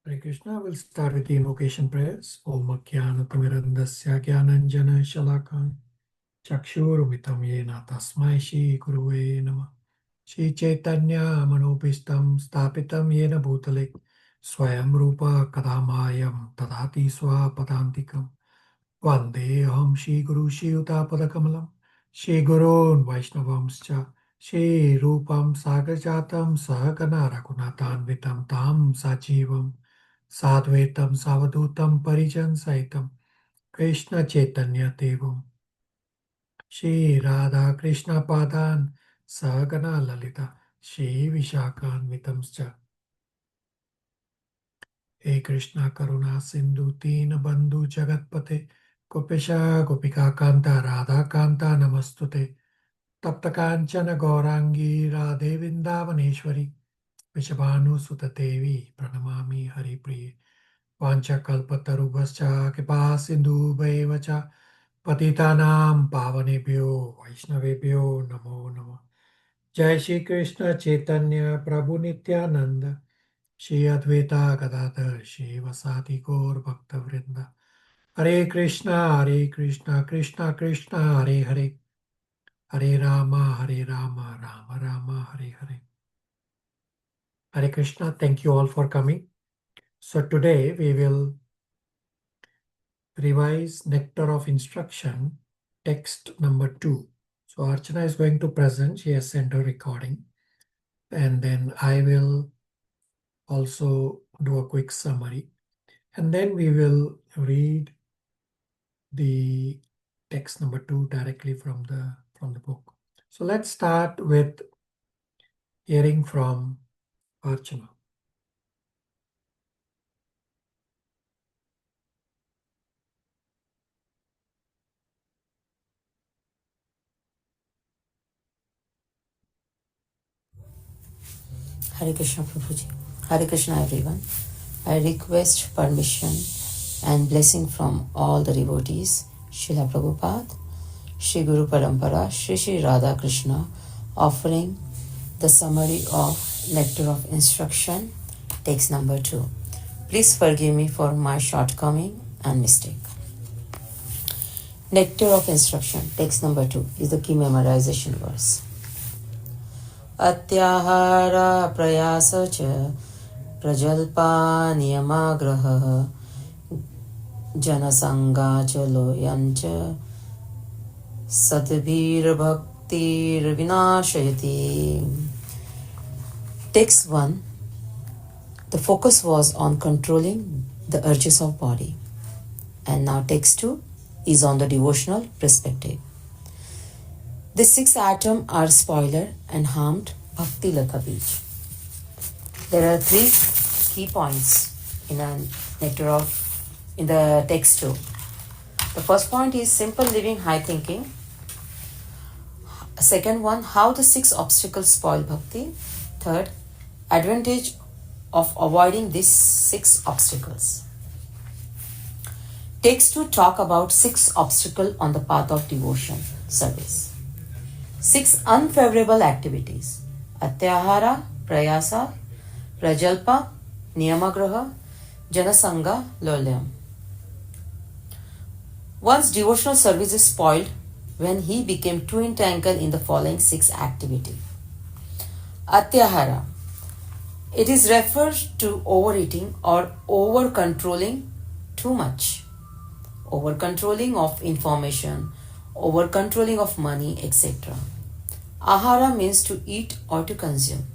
Hare Krishna. We'll start with the invocation prayers. Om Jnana-timirandasya Jnananjana Shalakam Chakshurumritam Yena Tasmai Shri Guruve Namah. Shri Chaitanya Manopistam Stapitam Yena Bhutale Swayam Rupa Kadamayam Tadati Swapadantikam Vandeham Shri Guru Shri Utapadakamlam Shri Gurun Vaishnavamscha Shri Rupam Sagajatam Sahagana Raghunathanvitam Tam Sajivam Sadvaitam Savadutam Parijan Saitam Krishna Chaitanya Devam Shri Radha Krishna Padan Sagana Lalita Shri Vishakan Vitamscha He Krishna Karuna Sindhu Teen Bandhu Jagatpate Gopisha Gopika Kanta Radha Kanta Namastute Tapta Kanchana Gaurangi Radhe Vindavaneshwari Vishabhanu Sutta Devi Pranamami Hari Priye Vanchakalpatarubhascha Kripa Sindhu Bhaivacha Patitanam Pavanebhyo Vaishnavebhyo Namo Namo Jai Shri Krishna Chaitanya Prabhu Nityananda Shri Advaita Gadadhar Shri Vasati Gaur Bhakta Vrinda Hare Krishna Krishna Krishna Hare Hare Hare Rama Rama Rama Hare Hare. Hare Krishna, thank you all for coming. So today we will revise Nectar of Instruction, text number 2. So Archana is going to present, she has sent her recording, and then I will also do a quick summary, and then we will read the text number 2 directly from the book. So let's start with hearing from Archana. Hare Krishna Prabhuji. Hare Krishna everyone. I request permission and blessing from all the devotees, Srila Prabhupada, Shri Guru Parampara, Shri Shri Radha Krishna, offering the summary of Nectar of Instruction, text number 2. Please forgive me for my shortcoming and mistake. Nectar of Instruction, text number 2 is the key memorization verse. Atyahara prayasa cha prajalpa niyamagraha janasanga cha loyancha sadbhir bhaktir vinashayati. Text 1. The focus was on controlling the urges of body. And now text 2 is on the devotional perspective. The 6 atoms are spoiler and harmed Bhakti Lata Beach. There are 3 key points in the text 2. The first point is simple living, high thinking. Second one, how the 6 obstacles spoil Bhakti. Third, advantage of avoiding these 6 obstacles. Text 2 talk about 6 obstacles on the path of devotion, service. 6 unfavorable activities: Atyahara, Prayasa, Prajalpa, Niyamagraha, Janasanga, Lolyam. One's devotional service is spoiled when he became too entangled in the following 6 activities. Atyahara. It is referred to overeating or over-controlling too much. Over-controlling of information, over-controlling of money, etc. Ahara means to eat or to consume.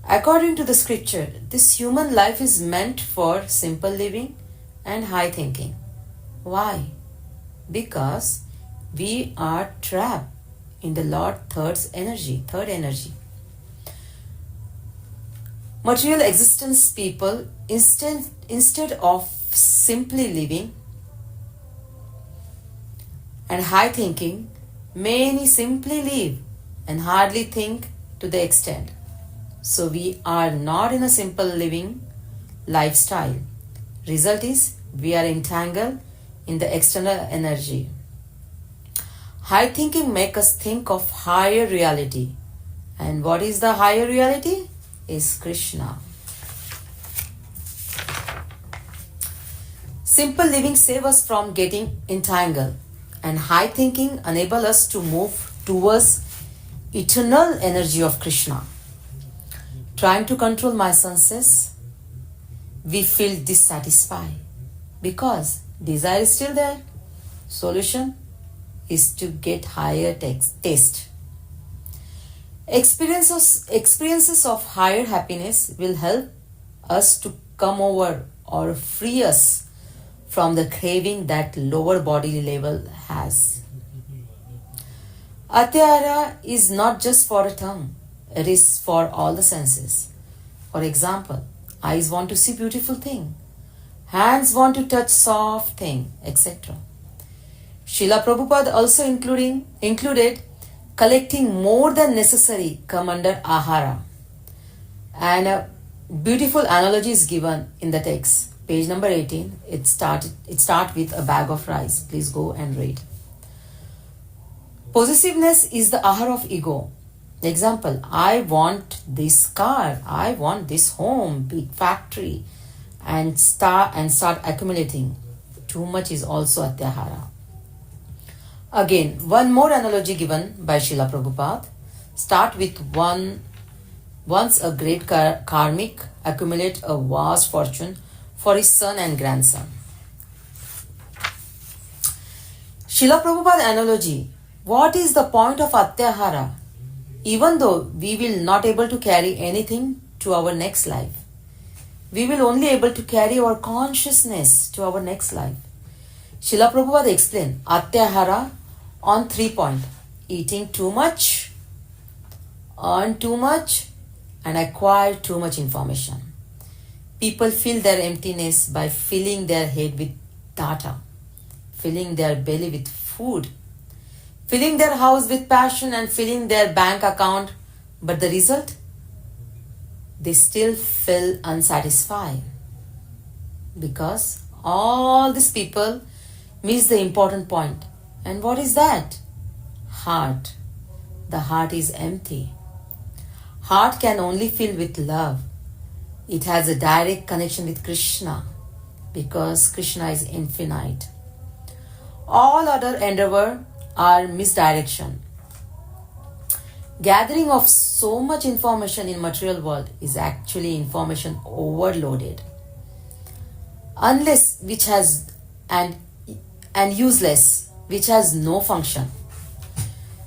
According to the scripture, this human life is meant for simple living and high thinking. Why? Because we are trapped in the Lord third energy. Material existence people, instead of simply living and high thinking, many simply live and hardly think to the extent. So we are not in a simple living lifestyle. Result is we are entangled in the external energy. High thinking makes us think of higher reality. And what is the higher reality? Is Krishna. Simple living saves us from getting entangled, and high thinking enable us to move towards eternal energy of Krishna. Trying to control my senses, we feel dissatisfied because desire is still there. Solution is to get higher taste. Experiences of higher happiness will help us to come over or free us from the craving that lower body level has. Atyahara is not just for a tongue, it is for all the senses. For example, eyes want to see beautiful thing, hands want to touch soft thing, etc. Srila Prabhupada also included collecting more than necessary come under ahara. And a beautiful analogy is given in the text. Page number 18, it start with a bag of rice. Please go and read. Possessiveness is the ahara of ego. Example, I want this car, I want this home, big factory, and start accumulating. Too much is also atyahara. Again, one more analogy given by Srila Prabhupada. Start with once a great karmic accumulate a vast fortune for his son and grandson. Srila Prabhupada analogy. What is the point of atyahara? Even though we will not able to carry anything to our next life, we will only able to carry our consciousness to our next life. Srila Prabhupada explained atyahara on 3 points: eating too much, earn too much, and acquire too much information. People fill their emptiness by filling their head with data, filling their belly with food, filling their house with passion, and filling their bank account. But the result? They still feel unsatisfied. Because all these people miss the important point. And what is that? Heart. The heart is empty. Heart can only fill with love. It has a direct connection with Krishna because Krishna is infinite. All other endeavor are misdirection. Gathering of so much information in material world is actually information overloaded. Unless which has and useless, which has no function.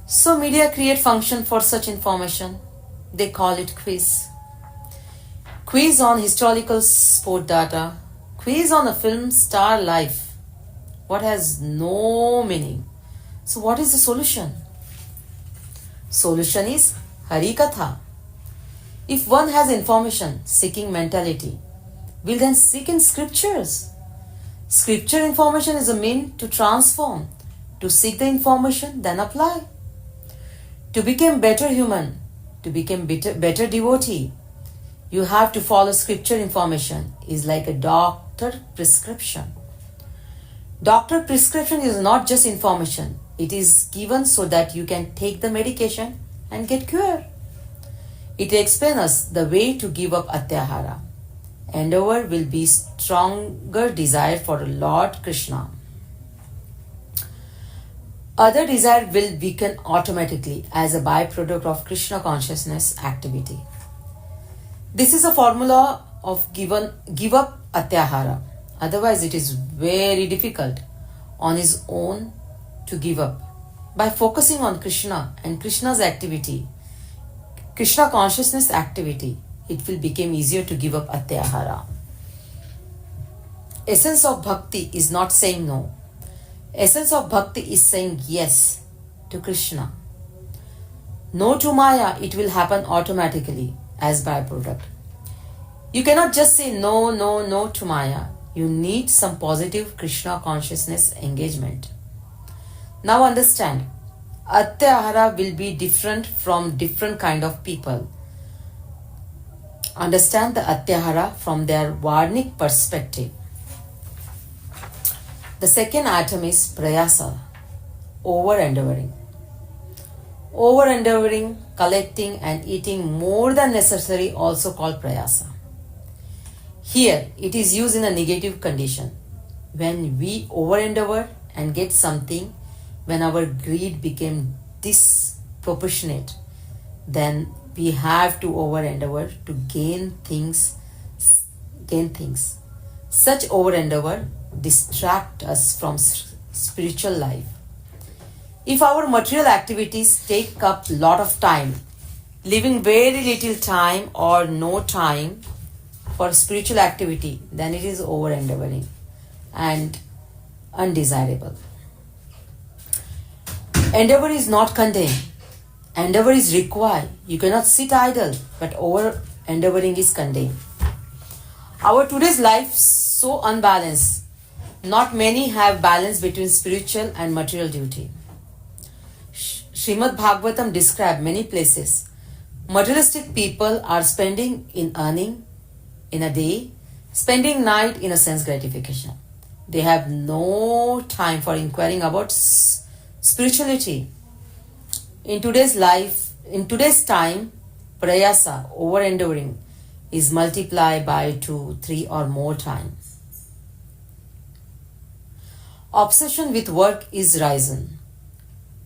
So media create function for such information. They call it quiz. Quiz on historical sport data. Quiz on a film star life. What has no meaning. So what is the solution? Solution is Harikatha. If one has information seeking mentality, will then seek in scriptures. Scripture information is a mean to transform. To seek the information, then apply. To become better human, to become better devotee, you have to follow scripture information. Is like a doctor prescription. Doctor prescription is not just information. It is given so that you can take the medication and get cured. It explains us the way to give up atyahara. Endeavor will be stronger desire for Lord Krishna. Other desire will weaken automatically as a byproduct of Krishna consciousness activity. This is a formula of give up atyahara. Otherwise it is very difficult on his own to give up. By focusing on Krishna and Krishna's activity, Krishna consciousness activity, it will become easier to give up atyahara. Essence of bhakti is not saying no. Essence of bhakti is saying yes to Krishna. No to Maya, it will happen automatically as byproduct. You cannot just say no to Maya. You need some positive Krishna consciousness engagement. Now understand, atyahara will be different from different kind of people. Understand the atyahara from their varnic perspective. The second item is prayasa, over-endeavoring. Over-endeavoring, collecting and eating more than necessary, also called prayasa. Here, it is used in a negative condition. when we over endeavor and get something, when our greed became disproportionate, then we have to over endeavor to gain things. Such over endeavor distract us from spiritual life. If our material activities take up lot of time, leaving very little time or no time for spiritual activity, then it is over endeavoring and undesirable. Endeavor is not condemned. Endeavor is required. You cannot sit idle, but over endeavoring is condemned. Our today's life so unbalanced. Not many have balance between spiritual and material duty. Srimad Bhagavatam describes many places. Materialistic people are spending in earning in a day, spending night in a sense gratification. They have no time for inquiring about spirituality. In today's time, prayasa, over enduring, is multiplied by 2, 3 or more times. Obsession with work is risen.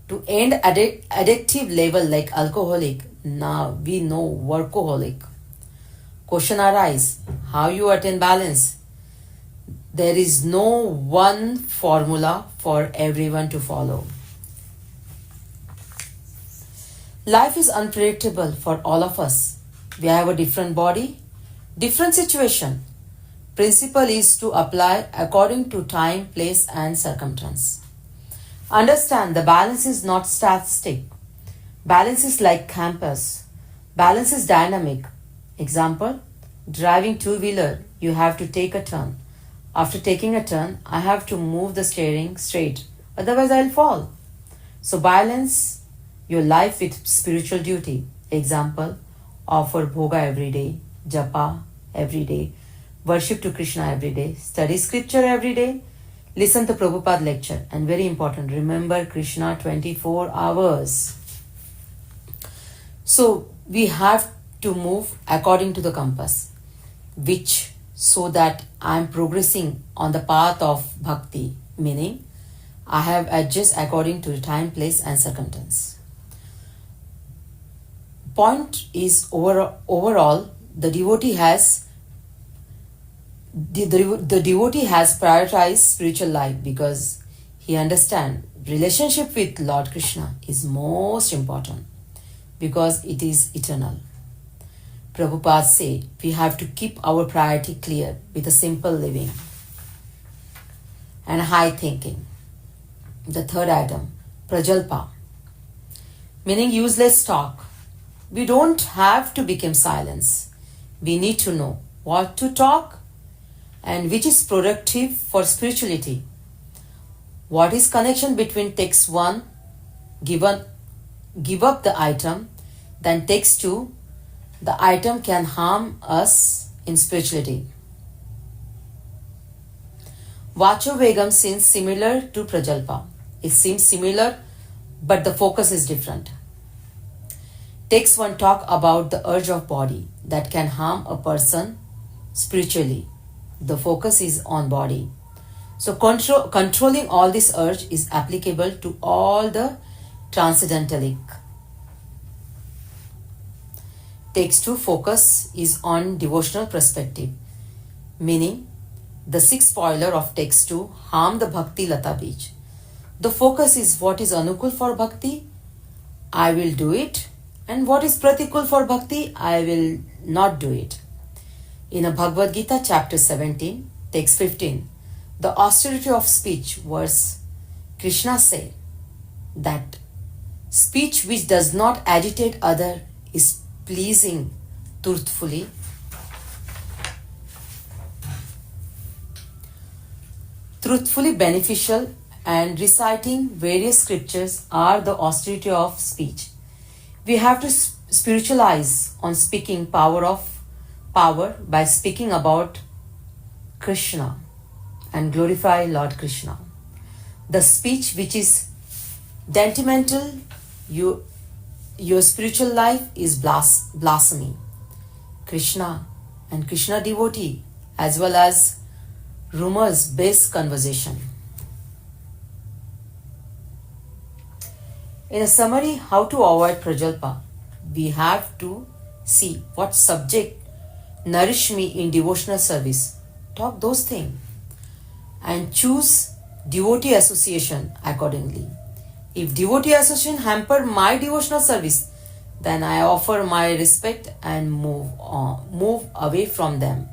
To end addictive level like alcoholic, now we know workaholic. Question arise, how you attain balance? There is no one formula for everyone to follow. Life is unpredictable for all of us. We have a different body, different situation. Principle is to apply according to time, place and circumstance. Understand the balance is not static. Balance is like compass. Balance is dynamic. Example, driving two-wheeler, you have to take a turn. After taking a turn, I have to move the steering straight, otherwise I'll fall. So balance your life with spiritual duty. Example, offer bhoga every day, japa every day, worship to Krishna every day, study scripture every day, listen to Prabhupada lecture, and very important, remember Krishna 24 hours. So we have to move according to the compass, which so that I am progressing on the path of bhakti, meaning I have adjusted according to time, place and circumstance. Point is overall the devotee has prioritized spiritual life because he understands relationship with Lord Krishna is most important because it is eternal. Prabhupada said we have to keep our priority clear with a simple living and high thinking. The third item, prajalpa, meaning useless talk. We don't have to become silence. We need to know what to talk and which is productive for spirituality. What is connection between text 1, give up the item, then text 2, the item can harm us in spirituality. Vacho Vegam seems similar to Prajalpa. It seems similar, but the focus is different. Text 1 talk about the urge of body that can harm a person spiritually. The focus is on body. So controlling all this urge is applicable to all the transcendentalic. Text 2 focus is on devotional perspective, meaning the sixth spoiler of text 2 harm the bhakti lata bij. The focus is what is anukul for bhakti, I will do it, and what is pratikul for bhakti, I will not do it. In a Bhagavad Gita chapter 17, text 15, the austerity of speech verse, Krishna said that speech which does not agitate other is pleasing truthfully. Truthfully beneficial, and reciting various scriptures are the austerity of speech. We have to spiritualize on speaking power by speaking about Krishna and glorify Lord Krishna. The speech which is detrimental, your spiritual life is blasphemy. Krishna and Krishna devotee as well as rumors-based conversation. In a summary, how to avoid prajalpa, we have to see what subject nourish me in devotional service. Talk those things and choose devotee association accordingly. If devotee association hamper my devotional service, then I offer my respect and move away from them,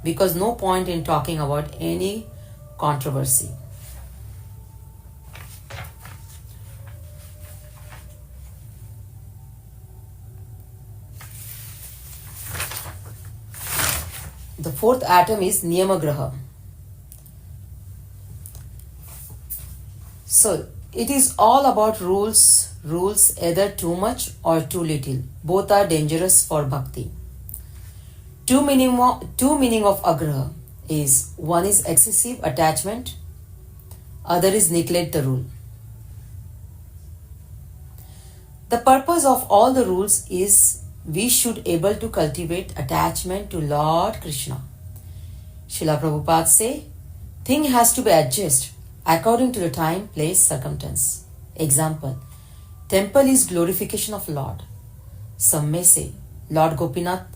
because no point in talking about any controversy. The fourth atom is Niyamagraha. So it is all about rules either too much or too little. Both are dangerous for bhakti. Two meaning of agraha is, one is excessive attachment, other is neglect the rule. The purpose of all the rules is we should able to cultivate attachment to Lord Krishna. Srila Prabhupada say, thing has to be adjusted according to the time, place, circumstance. Example, temple is glorification of Lord. Some may say, Lord Gopinath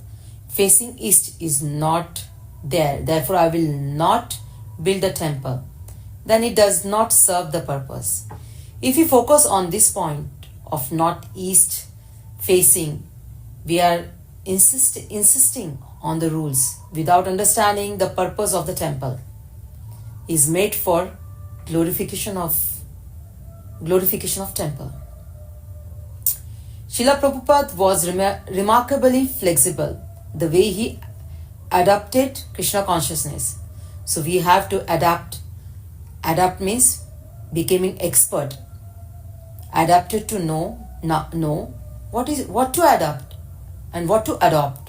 facing east is not there, therefore I will not build a temple. Then it does not serve the purpose. If we focus on this point of not east facing, we are insisting on the rules without understanding the purpose of the temple is made for glorification of temple. Srila Prabhupada was remarkably flexible the way he adopted Krishna consciousness. So we have to adapt. Adapt means becoming expert. Adapted to know what to adapt and what to adopt.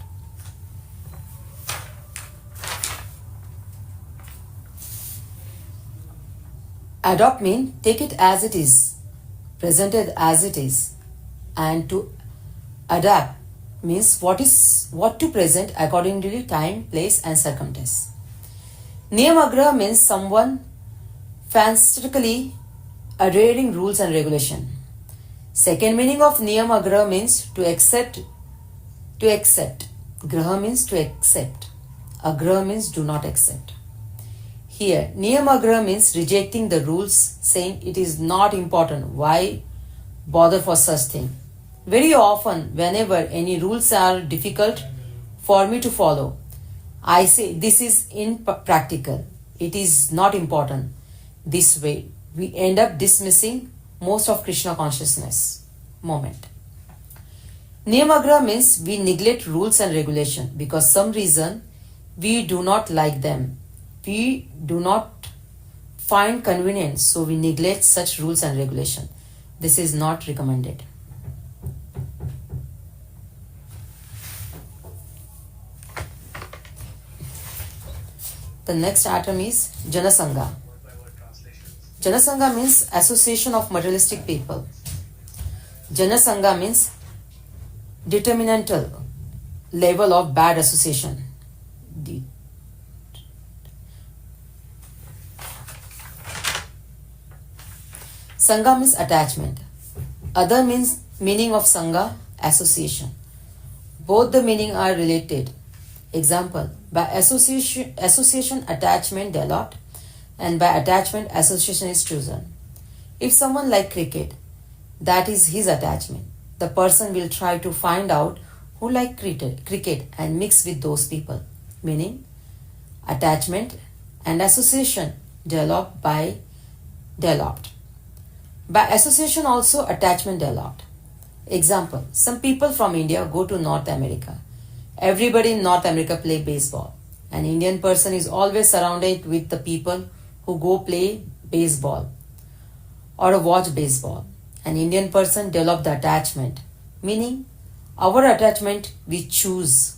Adopt means take it as it is, presented as it is, and to adapt means what to present according to time, place, and circumstance. Niyamagraha means someone fancifully adhering rules and regulation. Second meaning of Niyamagraha means to accept. Graha means to accept. Agraha means do not accept. Here, Niyamagraha means rejecting the rules, saying it is not important. Why bother for such thing? Very often, whenever any rules are difficult for me to follow, I say this is impractical. It is not important. This way, we end up dismissing most of Krishna consciousness moment. Niyamagraha means we neglect rules and regulation because some reason we do not like them. We do not find convenient, so we neglect such rules and regulation. This is not recommended. The next atom is Janasangha. Janasangha means association of materialistic people. Janasangha means determinantal level of bad association. Sangha means attachment. Other means meaning of Sangha, association. Both the meaning are related. Example, by association attachment developed, and by attachment association is chosen. If someone like cricket, that is his attachment. The person will try to find out who like cricket and mix with those people. Meaning, attachment and association developed. By association also attachment developed. Example, some people from India go to North America. Everybody in North America play baseball. An Indian person is always surrounded with the people who go play baseball or watch baseball. An Indian person develop the attachment. Meaning, our attachment, we choose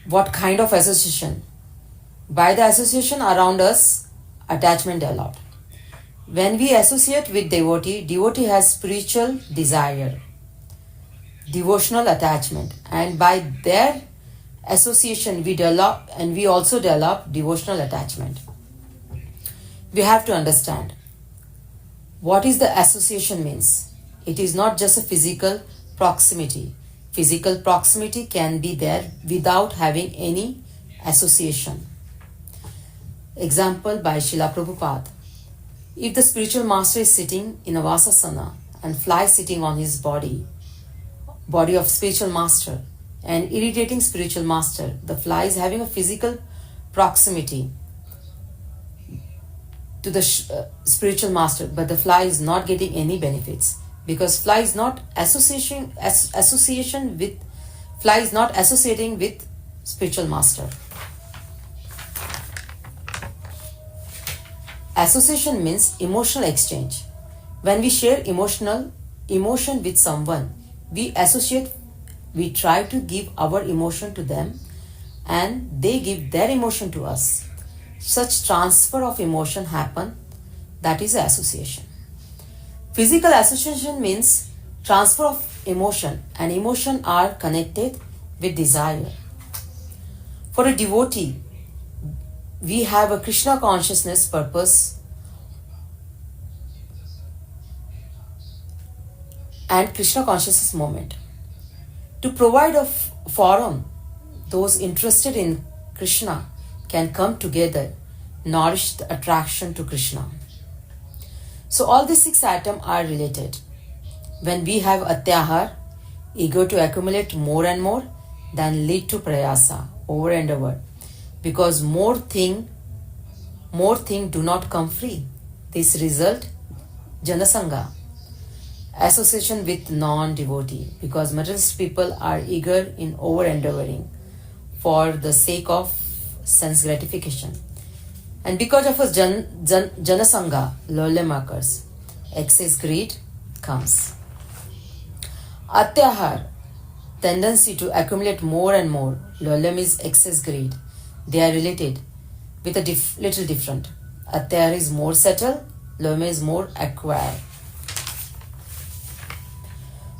what kind of association. By the association around us, attachment developed. When we associate with devotee has spiritual desire, devotional attachment, and by their association we develop, and we also develop devotional attachment. We have to understand what is the association means. It is not just a physical proximity. Physical proximity can be there without having any association. Example by Srila Prabhupada. If the spiritual master is sitting in a vasasana and fly sitting on his body of spiritual master, and irritating spiritual master, the fly is having a physical proximity to the spiritual master, but the fly is not getting any benefits because fly is not associating with spiritual master. Association means emotional exchange. When we share emotion with someone, we try to give our emotion to them and they give their emotion to us. Such transfer of emotion happen, that is association. Physical association means transfer of emotion, and emotion are connected with desire. For a devotee, we have a Krishna consciousness purpose and Krishna consciousness moment. To provide a forum, those interested in Krishna can come together, nourish the attraction to Krishna. So all these 6 items are related. When we have atyahar, eager to accumulate more and more, then lead to prayasa, over and over. Because more thing do not come free. This result, janasanga, association with non-devotee, because materialist people are eager in over-endeavoring for the sake of sense gratification. And because of a janasanga, lolyam occurs. Excess greed comes. Atyahar, tendency to accumulate more and more. Lolyam is excess greed. They are related with a little different. Atyahar is more settled, lolyam is more acquired.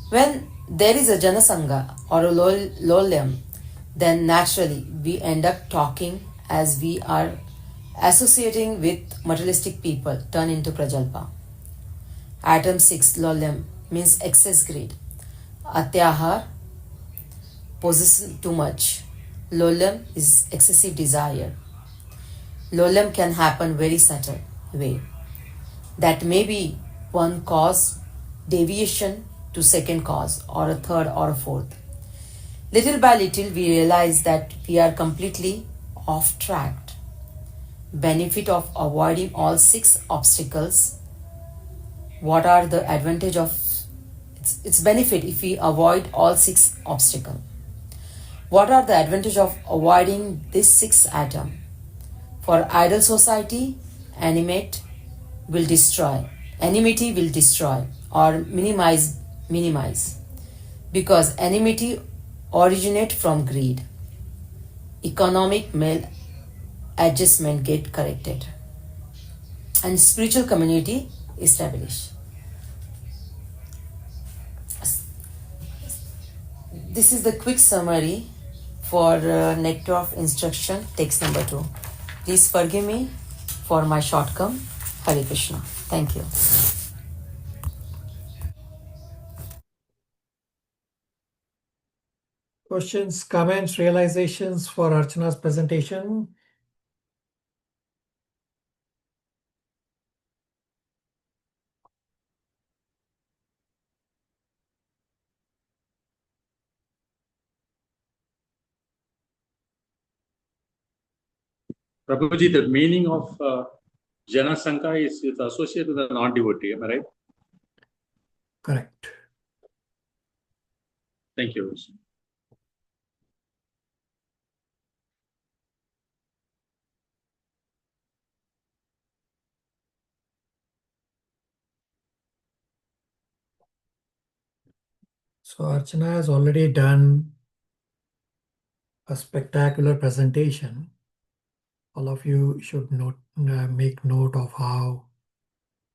When there is a janasanga or a lolyam, then naturally we end up talking as we are associating with materialistic people, turn into prajalpa. Item 6, lolyam, means excess greed. Atyahar, possession too much. Lolyam is excessive desire. Lolyam can happen very subtle way. That may be one cause, deviation to second cause, or a third or a fourth. Little by little we realize that we are completely off track. Benefit of avoiding all 6 obstacles. What are the advantage of its benefit if we avoid all 6 obstacles? What are the advantage of avoiding this 6 item? For idle society, enmity will destroy or minimize, because enmity originate from greed. Economic adjustment get corrected and spiritual community established. This is the quick summary for nectar of instruction, text number 2. Please forgive me for my shortcoming. Hare Krishna. Thank you. Questions, comments, realizations for Archana's presentation? Prabhuji, the meaning of Janasanka is associated with a non-devotee, am I right? Correct. Thank you. So Archana has already done a spectacular presentation. All of you should make note of how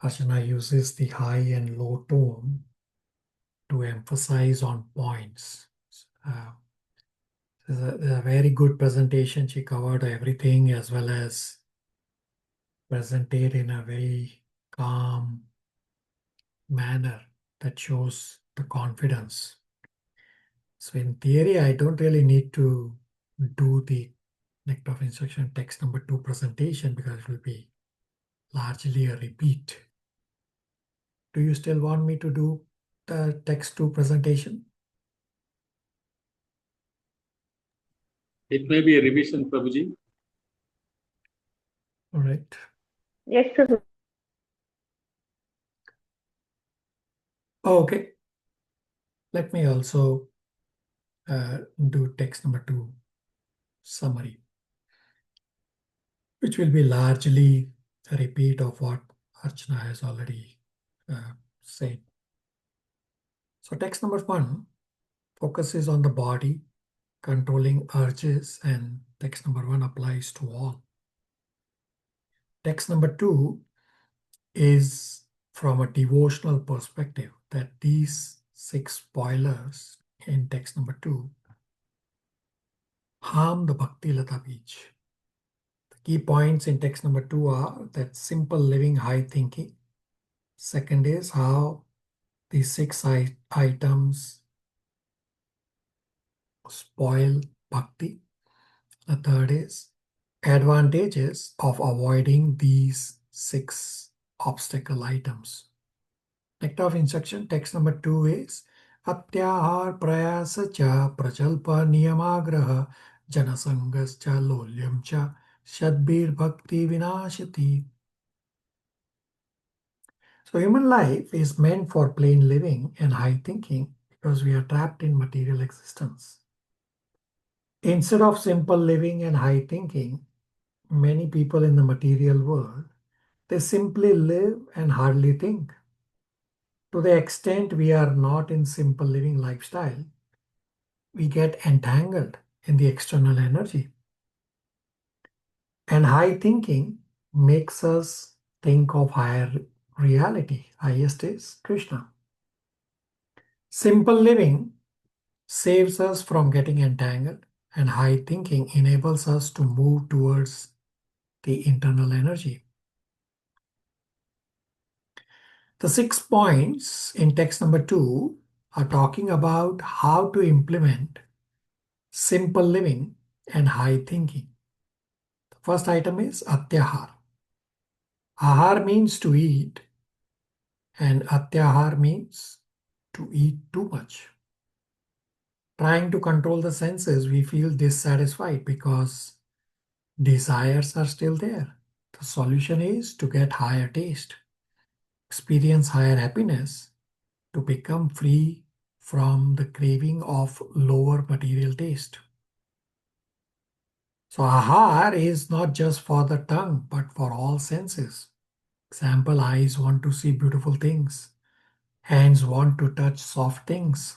Archana uses the high and low tone to emphasize on points. There's a very good presentation. She covered everything as well as presented in a very calm manner that shows the confidence. So in theory, I don't really need to do the Nectar of Instruction text number 2 presentation because it will be largely a repeat. Do you still want me to do the text 2 presentation? It may be a revision, Prabhuji. All right. Yes, Prabhu. Okay. Let me also do text number 2 summary, which will be largely a repeat of what Archana has already said. So text number 1 focuses on the body, controlling urges, and text number 1 applies to all. Text number 2 is from a devotional perspective, that these 6 spoilers in text number 2 harm the Bhakti Lata Beach. The key points in text number 2 are that simple living, high thinking. Second is how these 6 items spoil bhakti. The third is advantages of avoiding these 6 obstacle items. Nectar of Instruction text number 2 is Atyahar prayasa cha prachalpa niyamagraha janasangascha lolyam cha shadbir bhakti vinashati. So human life is meant for plain living and high thinking because we are trapped in material existence. Instead of simple living and high thinking, many people in the material world, they simply live and hardly think. To the extent we are not in simple living lifestyle, we get entangled in the external energy. And high thinking makes us think of higher reality. Highest is Krishna. Simple living saves us from getting entangled, and high thinking enables us to move towards the internal energy. The 6 points in text number 2 are talking about how to implement simple living and high thinking. The first item is Atyahar. Ahar means to eat, and Atyahar means to eat too much. Trying to control the senses, we feel dissatisfied because desires are still there. The solution is to get higher taste, experience higher happiness, to become free from the craving of lower material taste. So ahar is not just for the tongue, but for all senses. Example, eyes want to see beautiful things. Hands want to touch soft things.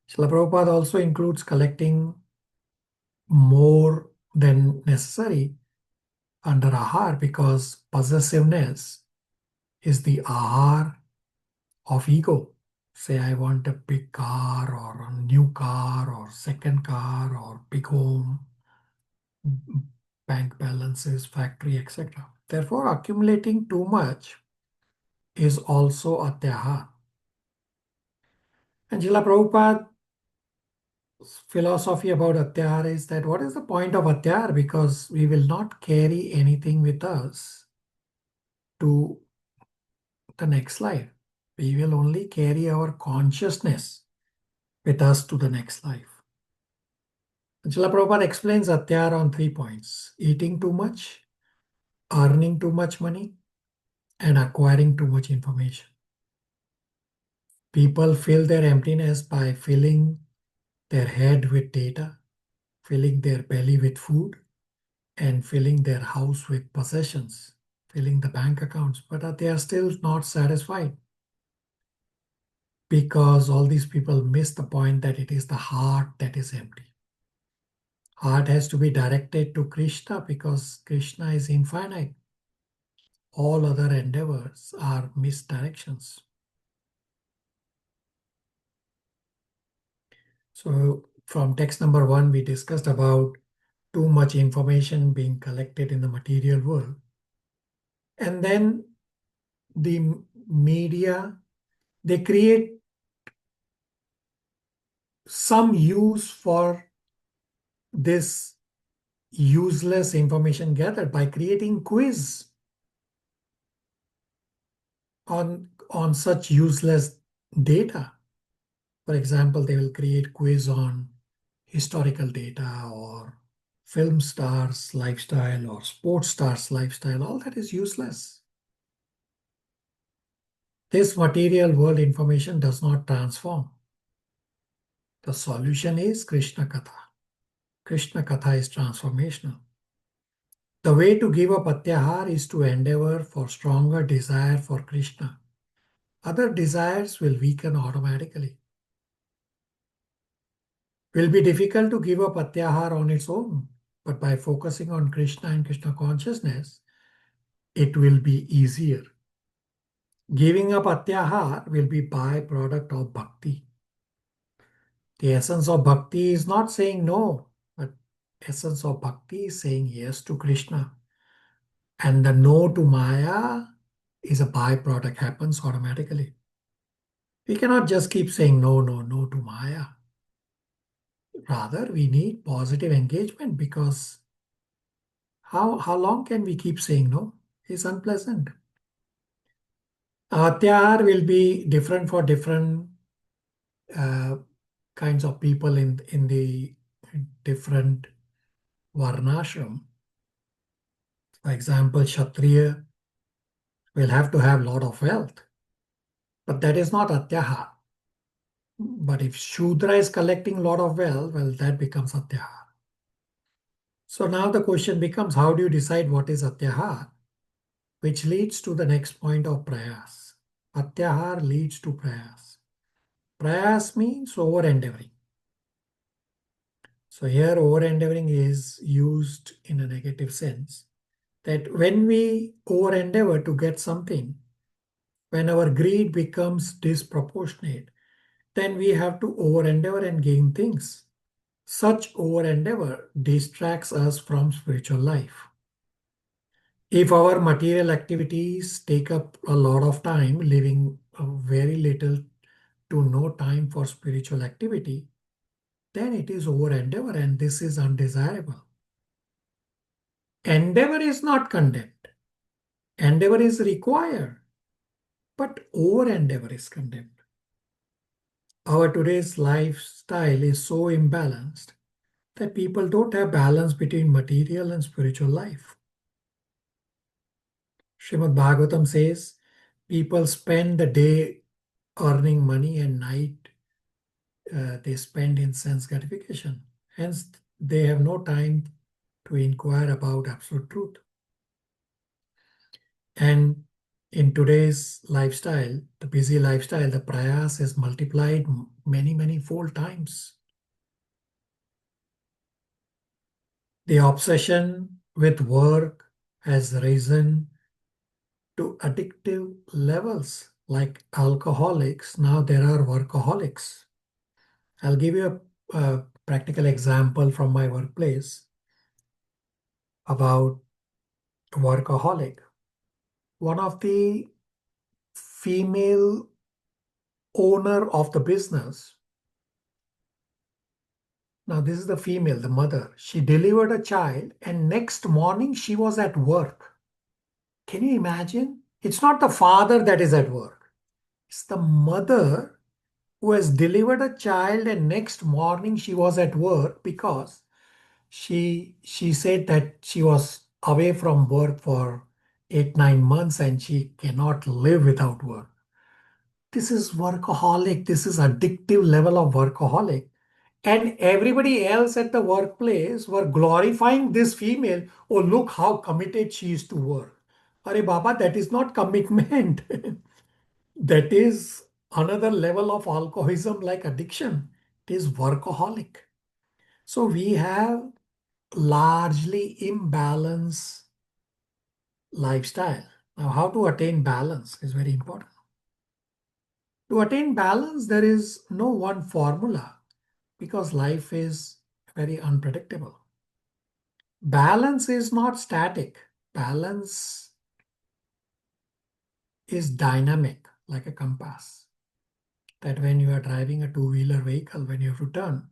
Srila Prabhupada also includes collecting more than necessary under ahar because possessiveness is the ahar of ego. Say I want a big car or a new car or second car or big home, bank balances, factory, etc. Therefore, accumulating too much is also atyahar. And Srila Prabhupada's philosophy about atyahar is that what is the point of atyahar? Because we will not carry anything with us to the next life. We will only carry our consciousness with us to the next life. And Srila Prabhupada explains atyahar on 3 points: eating too much, earning too much money, and acquiring too much information. People fill their emptiness by filling their head with data, filling their belly with food, and filling their house with possessions, filling the bank accounts, but they are still not satisfied because all these people miss the point that it is the heart that is empty. Heart has to be directed to Krishna because Krishna is infinite. All other endeavors are misdirections. So from text number 1, we discussed about too much information being collected in the material world. And then the media, they create some use for this useless information gathered by creating quiz on such useless data. For example, they will create quiz on historical data or film stars lifestyle or sports stars lifestyle. All that is useless. This material world information does not transform. The solution is Krishna Katha. Krishna Katha is transformational. The way to give up Atyahar is to endeavor for stronger desire for Krishna. Other desires will weaken automatically. It will be difficult to give up Atyahar on its own, but by focusing on Krishna and Krishna consciousness, it will be easier. Giving up Atyahar will be byproduct of bhakti. The essence of bhakti is not saying no, but essence of bhakti is saying yes to Krishna. And the no to Maya is a byproduct, happens automatically. We cannot just keep saying no, no, no to Maya. Rather, we need positive engagement, because how long can we keep saying no? It's unpleasant. Atyahar will be different for different uh, kinds of people in the different varnashram. For example, Kshatriya will have to have a lot of wealth, but that is not Atyahar. But if Shudra is collecting a lot of wealth, well, that becomes Atyahar. So now the question becomes, how do you decide what is Atyahar? Which leads to the next point of prayas. Atyahar leads to prayas. Prayas means over-endeavoring. So here over-endeavoring is used in a negative sense. That when we over-endeavor to get something, when our greed becomes disproportionate, then we have to over-endeavor and gain things. Such over-endeavor distracts us from spiritual life. If our material activities take up a lot of time, leaving very little to no time for spiritual activity, then it is over-endeavor, and this is undesirable. Endeavor is not condemned. Endeavor is required, but over-endeavor is condemned. Our today's lifestyle is so imbalanced that people don't have balance between material and spiritual life. Srimad Bhagavatam says people spend the day earning money, and night they spend in sense gratification. Hence, they have no time to inquire about absolute truth. And in today's lifestyle, the busy lifestyle, the prayas is multiplied many, many fold times. The obsession with work has risen to addictive levels. Like alcoholics, now there are workaholics. I'll give you a practical example from my workplace about workaholic. One of the female owner of the business, now this is the female, the mother, she delivered a child and next morning she was at work. Can you imagine? It's not the father that is at work. It's the mother who has delivered a child and next morning she was at work because she said that she was away from work for 8-9 months and she cannot live without work. This is workaholic. This is addictive level of workaholic. And everybody else at the workplace were glorifying this female. Oh, look how committed she is to work. Are Baba, that is not commitment. That is another level of alcoholism like addiction. It is workaholic. So we have largely imbalanced lifestyle. Now, how to attain balance is very important. To attain balance, there is no one formula. because life is very unpredictable. Balance is not static. Balance is dynamic, like a compass. That when you are driving a two-wheeler vehicle, when you have to turn,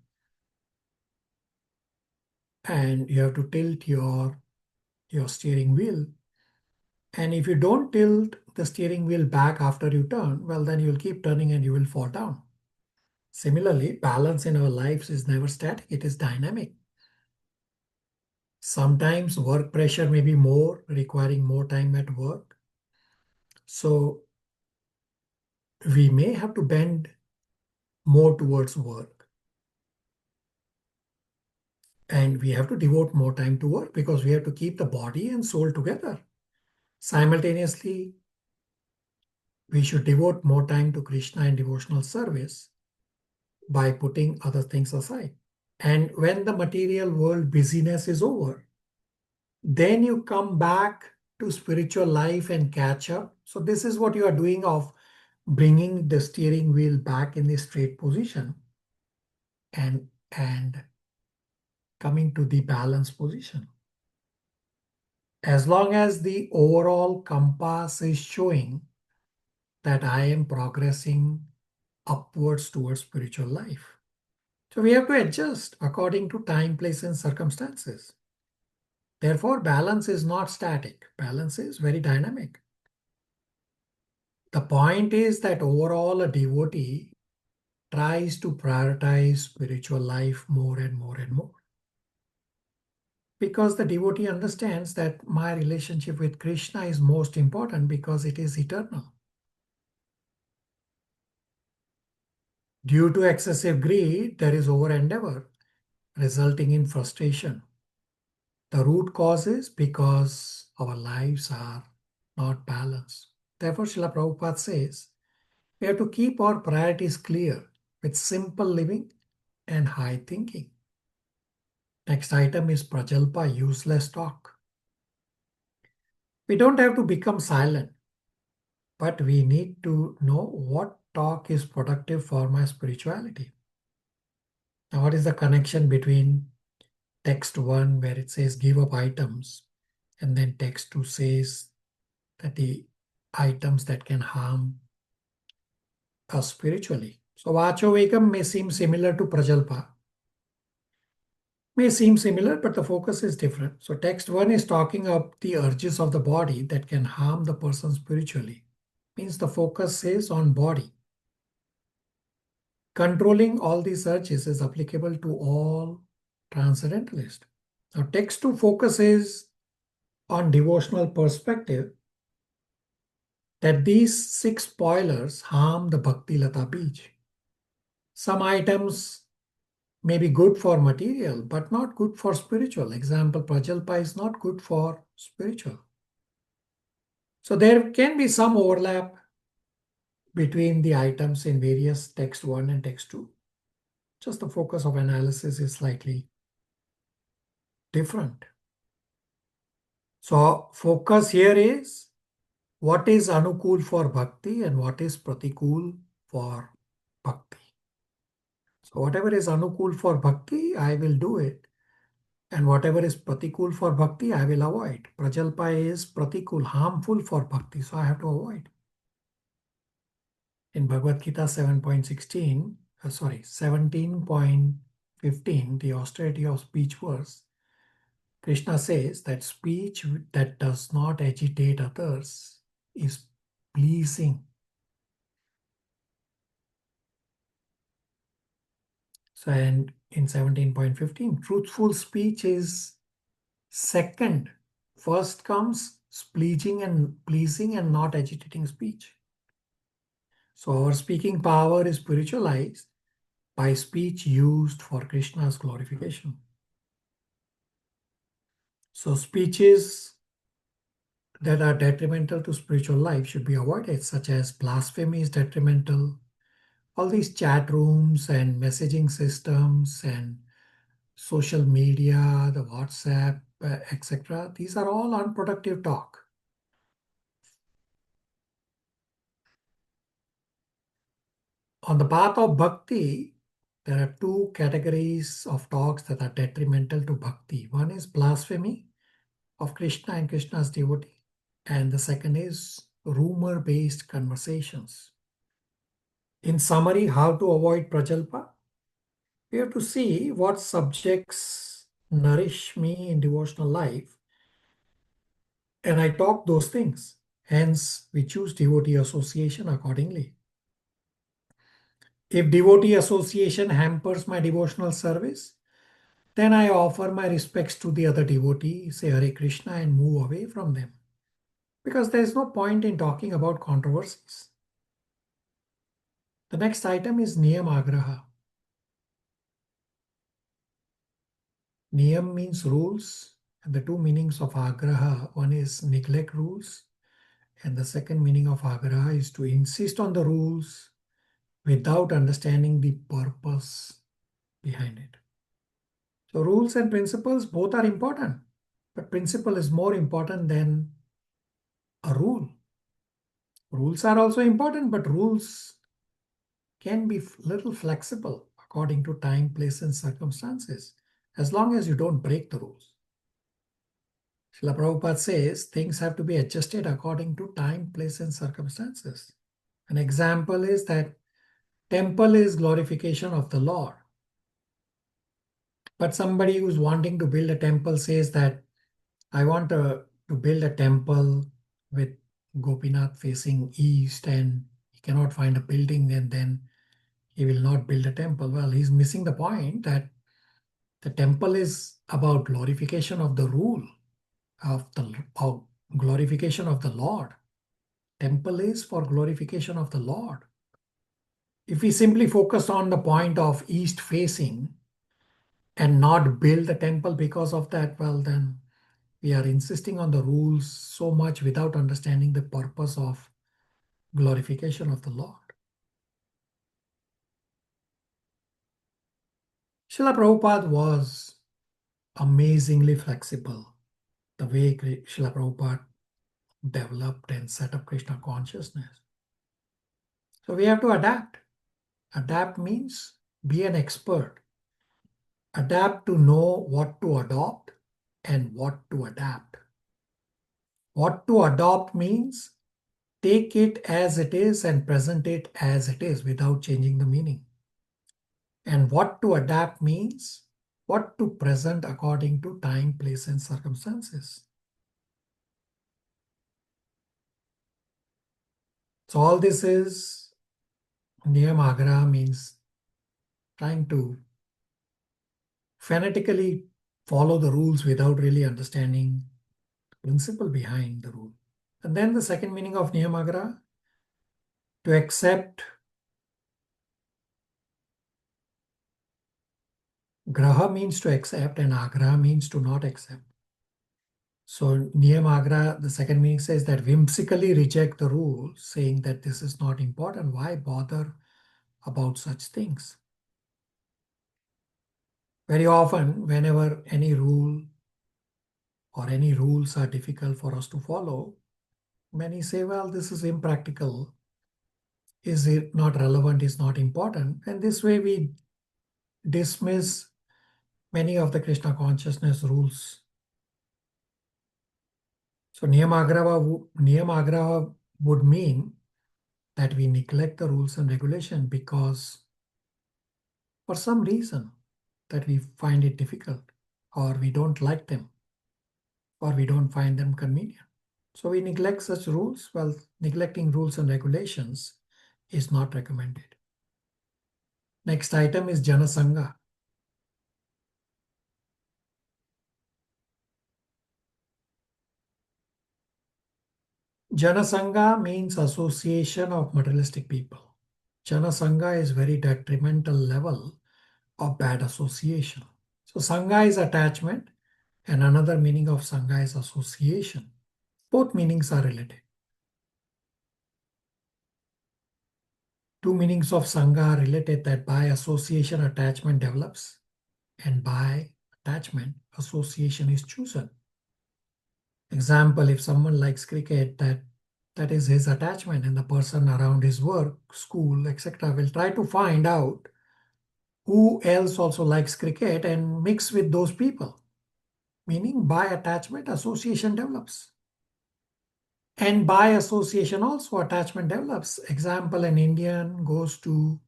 and you have to tilt your steering wheel. And if you don't tilt the steering wheel back after you turn, well, then you'll keep turning and you will fall down. Similarly, balance in our lives is never static, it is dynamic. Sometimes work pressure may be more, requiring more time at work. So we may have to bend more towards work. And we have to devote more time to work because we have to keep the body and soul together. Simultaneously, we should devote more time to Krishna and devotional service by putting other things aside. And when the material world busyness is over, then you come back to spiritual life and catch up. So this is what you are doing of bringing the steering wheel back in the straight position and coming to the balanced position. As long as the overall compass is showing that I am progressing upwards towards spiritual life. So we have to adjust according to time, place, and circumstances. Therefore, balance is not static. Balance is very dynamic. The point is that overall a devotee tries to prioritize spiritual life more and more and more. Because the devotee understands that my relationship with Krishna is most important because it is eternal. Due to excessive greed, there is over endeavor, resulting in frustration. The root cause is because our lives are not balanced. Therefore, Srila Prabhupada says, we have to keep our priorities clear with simple living and high thinking. Next item is Prajalpa, useless talk. We don't have to become silent, but we need to know what talk is productive for my spirituality. Now, what is the connection between text 1 where it says give up items and then text 2 says that the items that can harm us spiritually? So Vachovekam may seem similar to Prajalpa. May seem similar, but the focus is different. So text 1 is talking of the urges of the body that can harm the person spiritually. Means the focus is on body. Controlling all these urges is applicable to all transcendentalists. Now text 2 focuses on devotional perspective that these 6 spoilers harm the Bhakti Lata Bij. Some items may be good for material, but not good for spiritual. Example, Prajalpa is not good for spiritual. So there can be some overlap between the items in various text 1 and text 2. Just the focus of analysis is slightly different. So focus here is what is anukul for bhakti and what is pratikul for bhakti. So whatever is anukul for bhakti, I will do it. And whatever is pratikul for bhakti, I will avoid. Prajalpa is pratikul, harmful for bhakti, so I have to avoid. In Bhagavad Gita 17.15, the austerity of speech verse, Krishna says that speech that does not agitate others is pleasing. So, and in 17.15, truthful speech is second. First comes pleasing and not agitating speech. So our speaking power is spiritualized by speech used for Krishna's glorification. So speeches that are detrimental to spiritual life should be avoided, such as blasphemy is detrimental. All these chat rooms and messaging systems and social media, the WhatsApp, etc. These are all unproductive talk. On the path of bhakti, there are two categories of talks that are detrimental to bhakti. One is blasphemy of Krishna and Krishna's devotee, and the second is rumor-based conversations. In summary, how to avoid prajalpa? We have to see what subjects nourish me in devotional life, and I talk those things. Hence, we choose devotee association accordingly. If devotee association hampers my devotional service, then I offer my respects to the other devotee, say Hare Krishna, and move away from them. Because there is no point in talking about controversies. The next item is Niyam Agraha. Niyam means rules, and the two meanings of Agraha, one is neglect rules, and the second meaning of Agraha is to insist on the rules without understanding the purpose behind it. So rules and principles both are important, but principle is more important than a rule. Rules are also important, but rules can be little flexible according to time, place, and circumstances, as long as you don't break the rules. Srila Prabhupada says things have to be adjusted according to time, place, and circumstances. An example is that temple is glorification of the Lord. But somebody who's wanting to build a temple says that I want to build a temple with Gopinath facing east, and he cannot find a building, and then he will not build a temple. Well, he's missing the point that the temple is about glorification of the rule of glorification of the Lord. Temple is for glorification of the Lord. If we simply focus on the point of east facing and not build the temple because of that, well, then we are insisting on the rules so much without understanding the purpose of glorification of the Lord. Srila Prabhupada was amazingly flexible. The way Srila Prabhupada developed and set up Krishna consciousness. So we have to adapt. Adapt means be an expert. Adapt to know what to adopt and what to adapt. What to adopt means take it as it is and present it as it is without changing the meaning. And what to adapt means what to present according to time, place, and circumstances. So all this is Niyamagra, means trying to fanatically follow the rules without really understanding the principle behind the rule. And then the second meaning of Niyamagra, to accept. Graha means to accept and Agraha means to not accept. So Niyamagra, the second meaning says that whimsically reject the rule, saying that this is not important. Why bother about such things? Very often, whenever any rule or any rules are difficult for us to follow, many say, well, this is impractical. Is it not relevant? Is not important? And this way we dismiss many of the Krishna consciousness rules. So Niyamagrava would mean that we neglect the rules and regulation because for some reason that we find it difficult, or we don't like them, or we don't find them convenient. So we neglect such rules. Well, neglecting rules and regulations is not recommended. Next item is Janasanga. Janasanga means association of materialistic people. Janasanga is very detrimental level of bad association. So Sangha is attachment, and another meaning of Sangha is association. Both meanings are related. Two meanings of Sangha are related, that by association attachment develops, and by attachment association is chosen. Example, if someone likes cricket, that is his attachment, and the person around his work, school, etc. will try to find out who else also likes cricket and mix with those people. Meaning by attachment, association develops. And by association also attachment develops. Example, an Indian goes to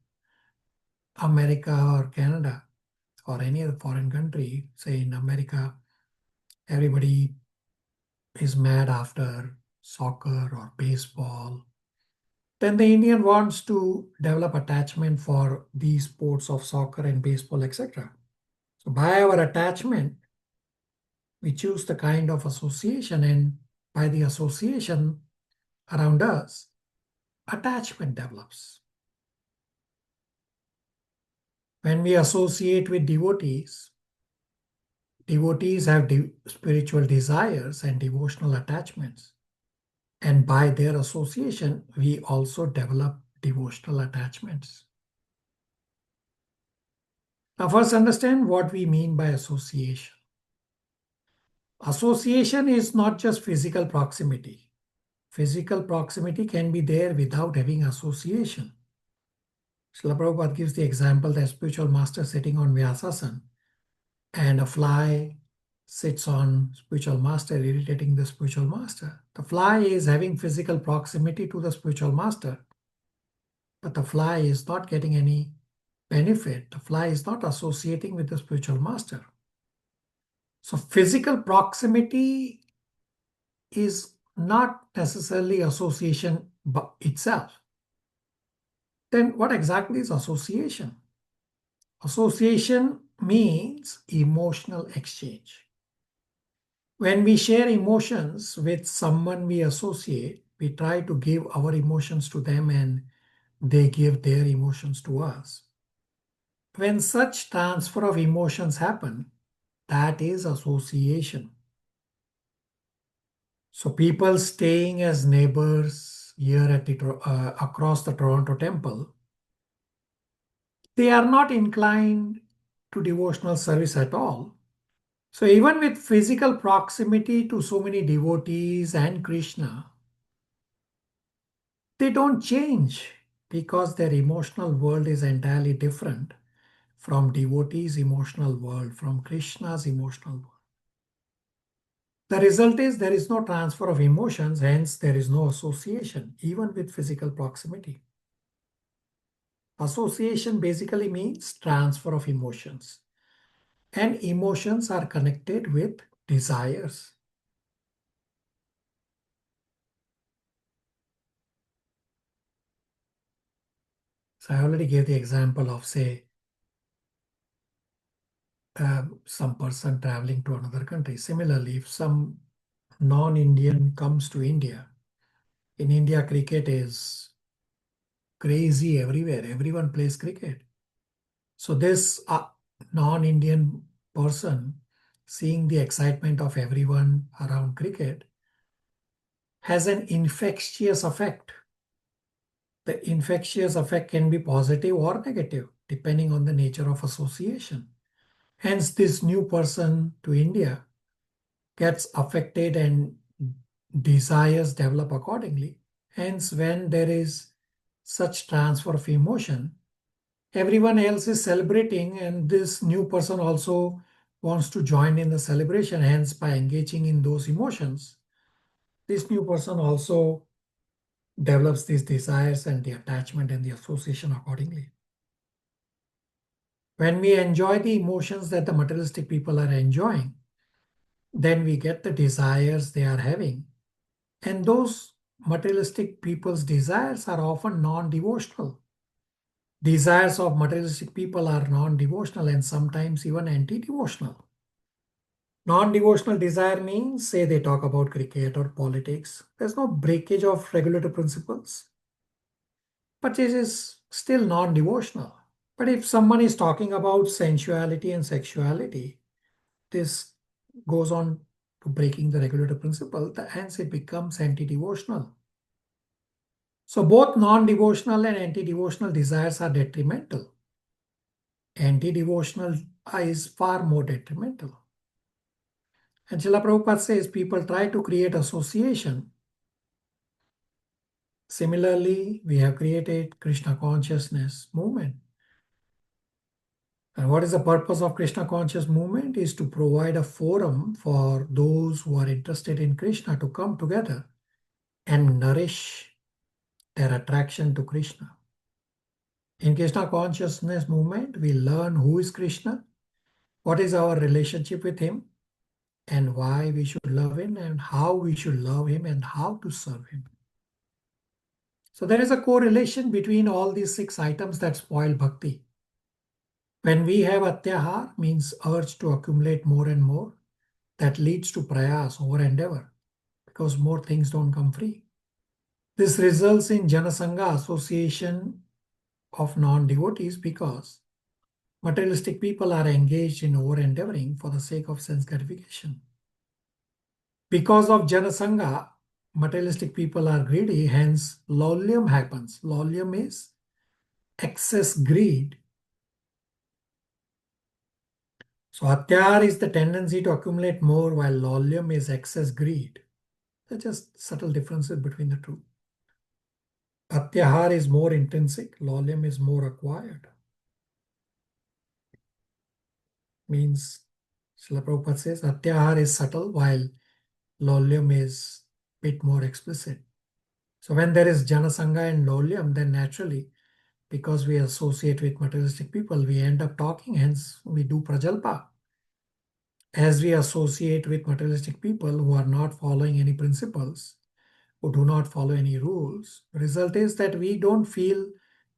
America or Canada or any other foreign country. Say in America, everybody is mad after soccer or baseball. Then the Indian wants to develop attachment for these sports of soccer and baseball, etc. So by our attachment, we choose the kind of association, and by the association around us, attachment develops. When we associate with devotees, devotees have spiritual desires and devotional attachments. And by their association, we also develop devotional attachments. Now, first understand what we mean by association. Association is not just physical proximity. Physical proximity can be there without having association. Srila Prabhupada gives the example that spiritual master sitting on Vyasasana and a fly sits on spiritual master, irritating the spiritual master. The fly is having physical proximity to the spiritual master, but the fly is not getting any benefit. The fly is not associating with the spiritual master. So physical proximity is not necessarily association itself. Then what exactly is association? Association means emotional exchange. When we share emotions with someone we associate, we try to give our emotions to them and they give their emotions to us. When such transfer of emotions happen, that is association. So people staying as neighbors here at across the Toronto temple, they are not inclined to devotional service at all. So even with physical proximity to so many devotees and Krishna, they don't change because their emotional world is entirely different from devotees' emotional world, from Krishna's emotional world. The result is there is no transfer of emotions, hence there is no association, even with physical proximity. Association basically means transfer of emotions. And emotions are connected with desires. So I already gave the example of, say, some person traveling to another country. Similarly, if some non-Indian comes to India, in India, cricket is crazy everywhere. Everyone plays cricket. So this non-Indian person seeing the excitement of everyone around cricket has an infectious effect. The infectious effect can be positive or negative, depending on the nature of association. Hence, this new person to India gets affected and desires develop accordingly. Hence, when there is such transfer of emotion, everyone else is celebrating, and this new person also wants to join in the celebration. Hence, by engaging in those emotions, this new person also develops these desires and the attachment and the association accordingly. When we enjoy the emotions that the materialistic people are enjoying, then we get the desires they are having. And those materialistic people's desires are often non-devotional. Desires of materialistic people are non-devotional and sometimes even anti-devotional. Non-devotional desire means, say they talk about cricket or politics. There's no breakage of regulative principles, but it is still non-devotional. But if someone is talking about sensuality and sexuality, this goes on to breaking the regulative principle, hence it becomes anti-devotional. So both non-devotional and anti-devotional desires are detrimental. Anti-devotional is far more detrimental. And Srila Prabhupada says people try to create association. Similarly, we have created Krishna consciousness movement. And what is the purpose of Krishna conscious movement? Is to provide a forum for those who are interested in Krishna to come together and nourish their attraction to Krishna. In Krishna consciousness movement, we learn who is Krishna, what is our relationship with him, and why we should love him, and how we should love him, and how to serve him. So there is a correlation between all these 6 items that spoil bhakti. When we have atyahar, means urge to accumulate more and more, that leads to prayas, over endeavor, because more things don't come free. This results in Janasangha, association of non-devotees, because materialistic people are engaged in over endeavoring for the sake of sense gratification. Because of Janasangha, materialistic people are greedy, hence laulyam happens. Laulyam is excess greed. So atyar is the tendency to accumulate more, while laulyam is excess greed. They're just subtle differences between the two. Atyahar is more intrinsic, laulyam is more acquired. Means, Srila Prabhupada says, atyahar is subtle, while laulyam is a bit more explicit. So when there is Janasangha and laulyam, then naturally, because we associate with materialistic people, we end up talking, hence we do prajalpa. As we associate with materialistic people who are not following any principles, who do not follow any rules, the result is that we don't feel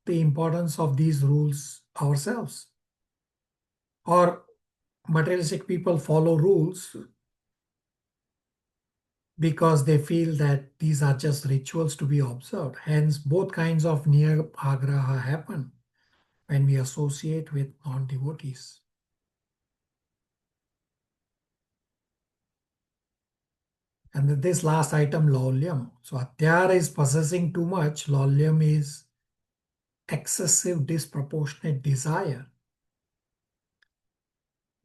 the importance of these rules ourselves. Or materialistic people follow rules because they feel that these are just rituals to be observed. Hence, both kinds of niyagraha happen when we associate with non-devotees. And then this last item, laulyam. So atyar is possessing too much, laulyam is excessive, disproportionate desire.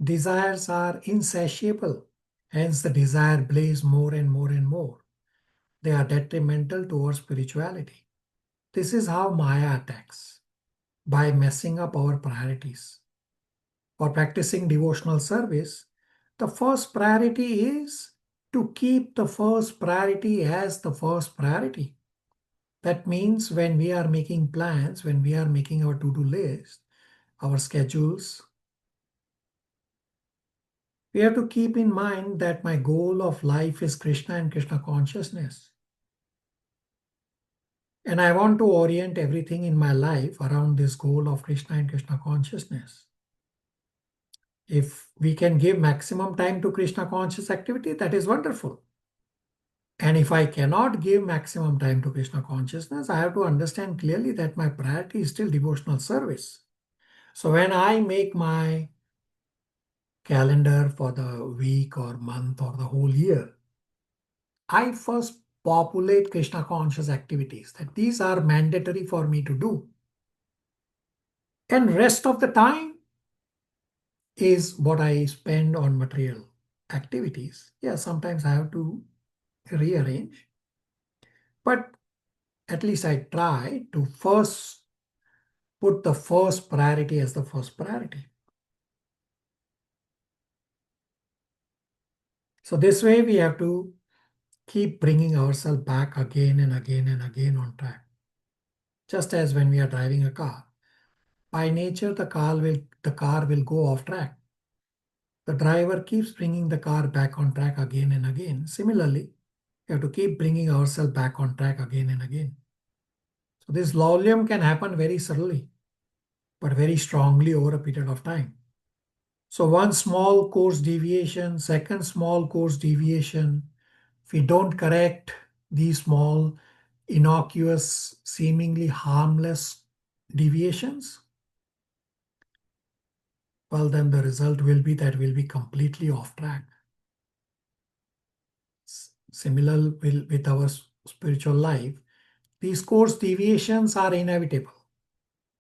Desires are insatiable, hence the desire blaze more and more and more. They are detrimental towards spirituality. This is how Maya attacks, by messing up our priorities. For practicing devotional service, the first priority is to keep the first priority as the first priority. That means when we are making plans, when we are making our to-do list, our schedules, we have to keep in mind that my goal of life is Krishna and Krishna consciousness. And I want to orient everything in my life around this goal of Krishna and Krishna consciousness. If we can give maximum time to Krishna conscious activity, that is wonderful. And if I cannot give maximum time to Krishna consciousness, I have to understand clearly that my priority is still devotional service. So when I make my calendar for the week or month or the whole year, I first populate Krishna conscious activities, that these are mandatory for me to do. And rest of the time is what I spend on material activities. Yeah, sometimes I have to rearrange, but at least I try to first put the first priority as the first priority. So this way we have to keep bringing ourselves back again and again and again on track. Just as when we are driving a car, by nature the car will go off track. The driver keeps bringing the car back on track again and again. Similarly, we have to keep bringing ourselves back on track again and again. So this laulyam can happen very subtly, but very strongly over a period of time. So one small course deviation, second small course deviation, if we don't correct these small, innocuous, seemingly harmless deviations, well, then the result will be that we'll be completely off track. Similar with our spiritual life, these course deviations are inevitable.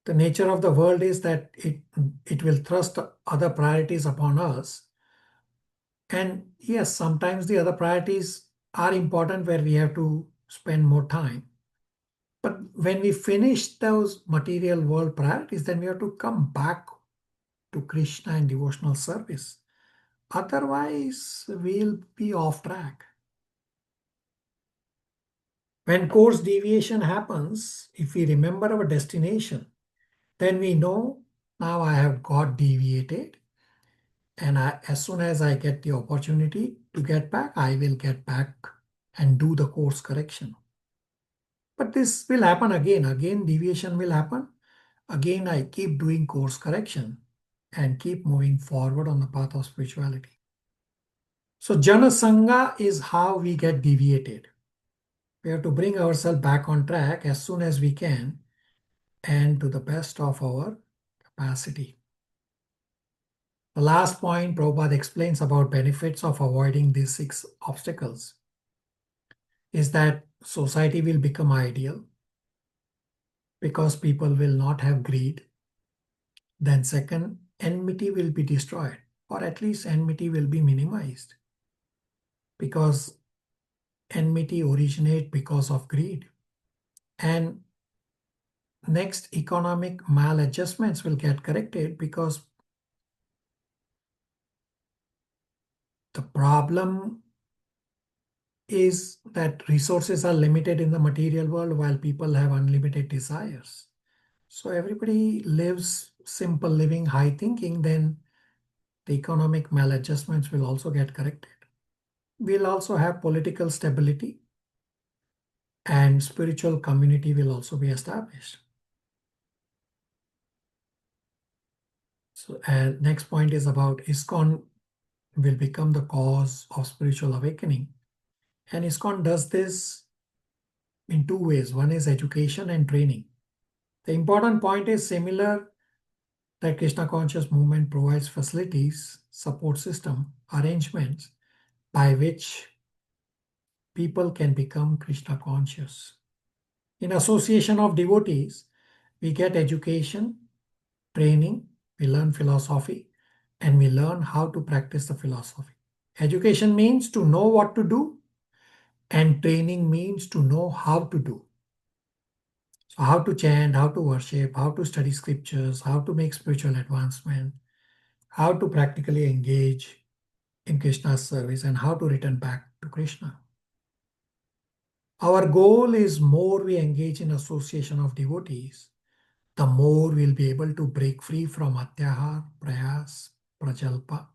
The nature of the world is that it will thrust other priorities upon us. And yes, sometimes the other priorities are important where we have to spend more time. But when we finish those material world priorities, then we have to come back to Krishna and devotional service. Otherwise, we'll be off track. When course deviation happens, if we remember our destination, then we know now I have got deviated, and as soon as I get the opportunity to get back, I will get back and do the course correction. But this will happen again. Again, deviation will happen. Again, I keep doing course correction and keep moving forward on the path of spirituality. So Jana Sangha is how we get deviated. We have to bring ourselves back on track as soon as we can and to the best of our capacity. The last point Prabhupada explains about benefits of avoiding these 6 obstacles is that society will become ideal because people will not have greed. Then second, enmity will be destroyed, or at least enmity will be minimized, because enmity originates because of greed. And next, economic maladjustments will get corrected because the problem is that resources are limited in the material world while people have unlimited desires. So everybody lives simple living, high thinking, then the economic maladjustments will also get corrected. We'll also have political stability and spiritual community will also be established. So, and next point is about ISKCON will become the cause of spiritual awakening. And ISKCON does this in 2 ways. One is education and training. The important point is similar that Krishna conscious movement provides facilities, support system, arrangements by which people can become Krishna conscious. In association of devotees, we get education, training, we learn philosophy, and we learn how to practice the philosophy. Education means to know what to do, and training means to know how to do. So how to chant, how to worship, how to study scriptures, how to make spiritual advancement, how to practically engage in Krishna's service, and how to return back to Krishna. Our goal is more we engage in association of devotees, the more we'll be able to break free from Atyahar, Prayas, Prajalpa,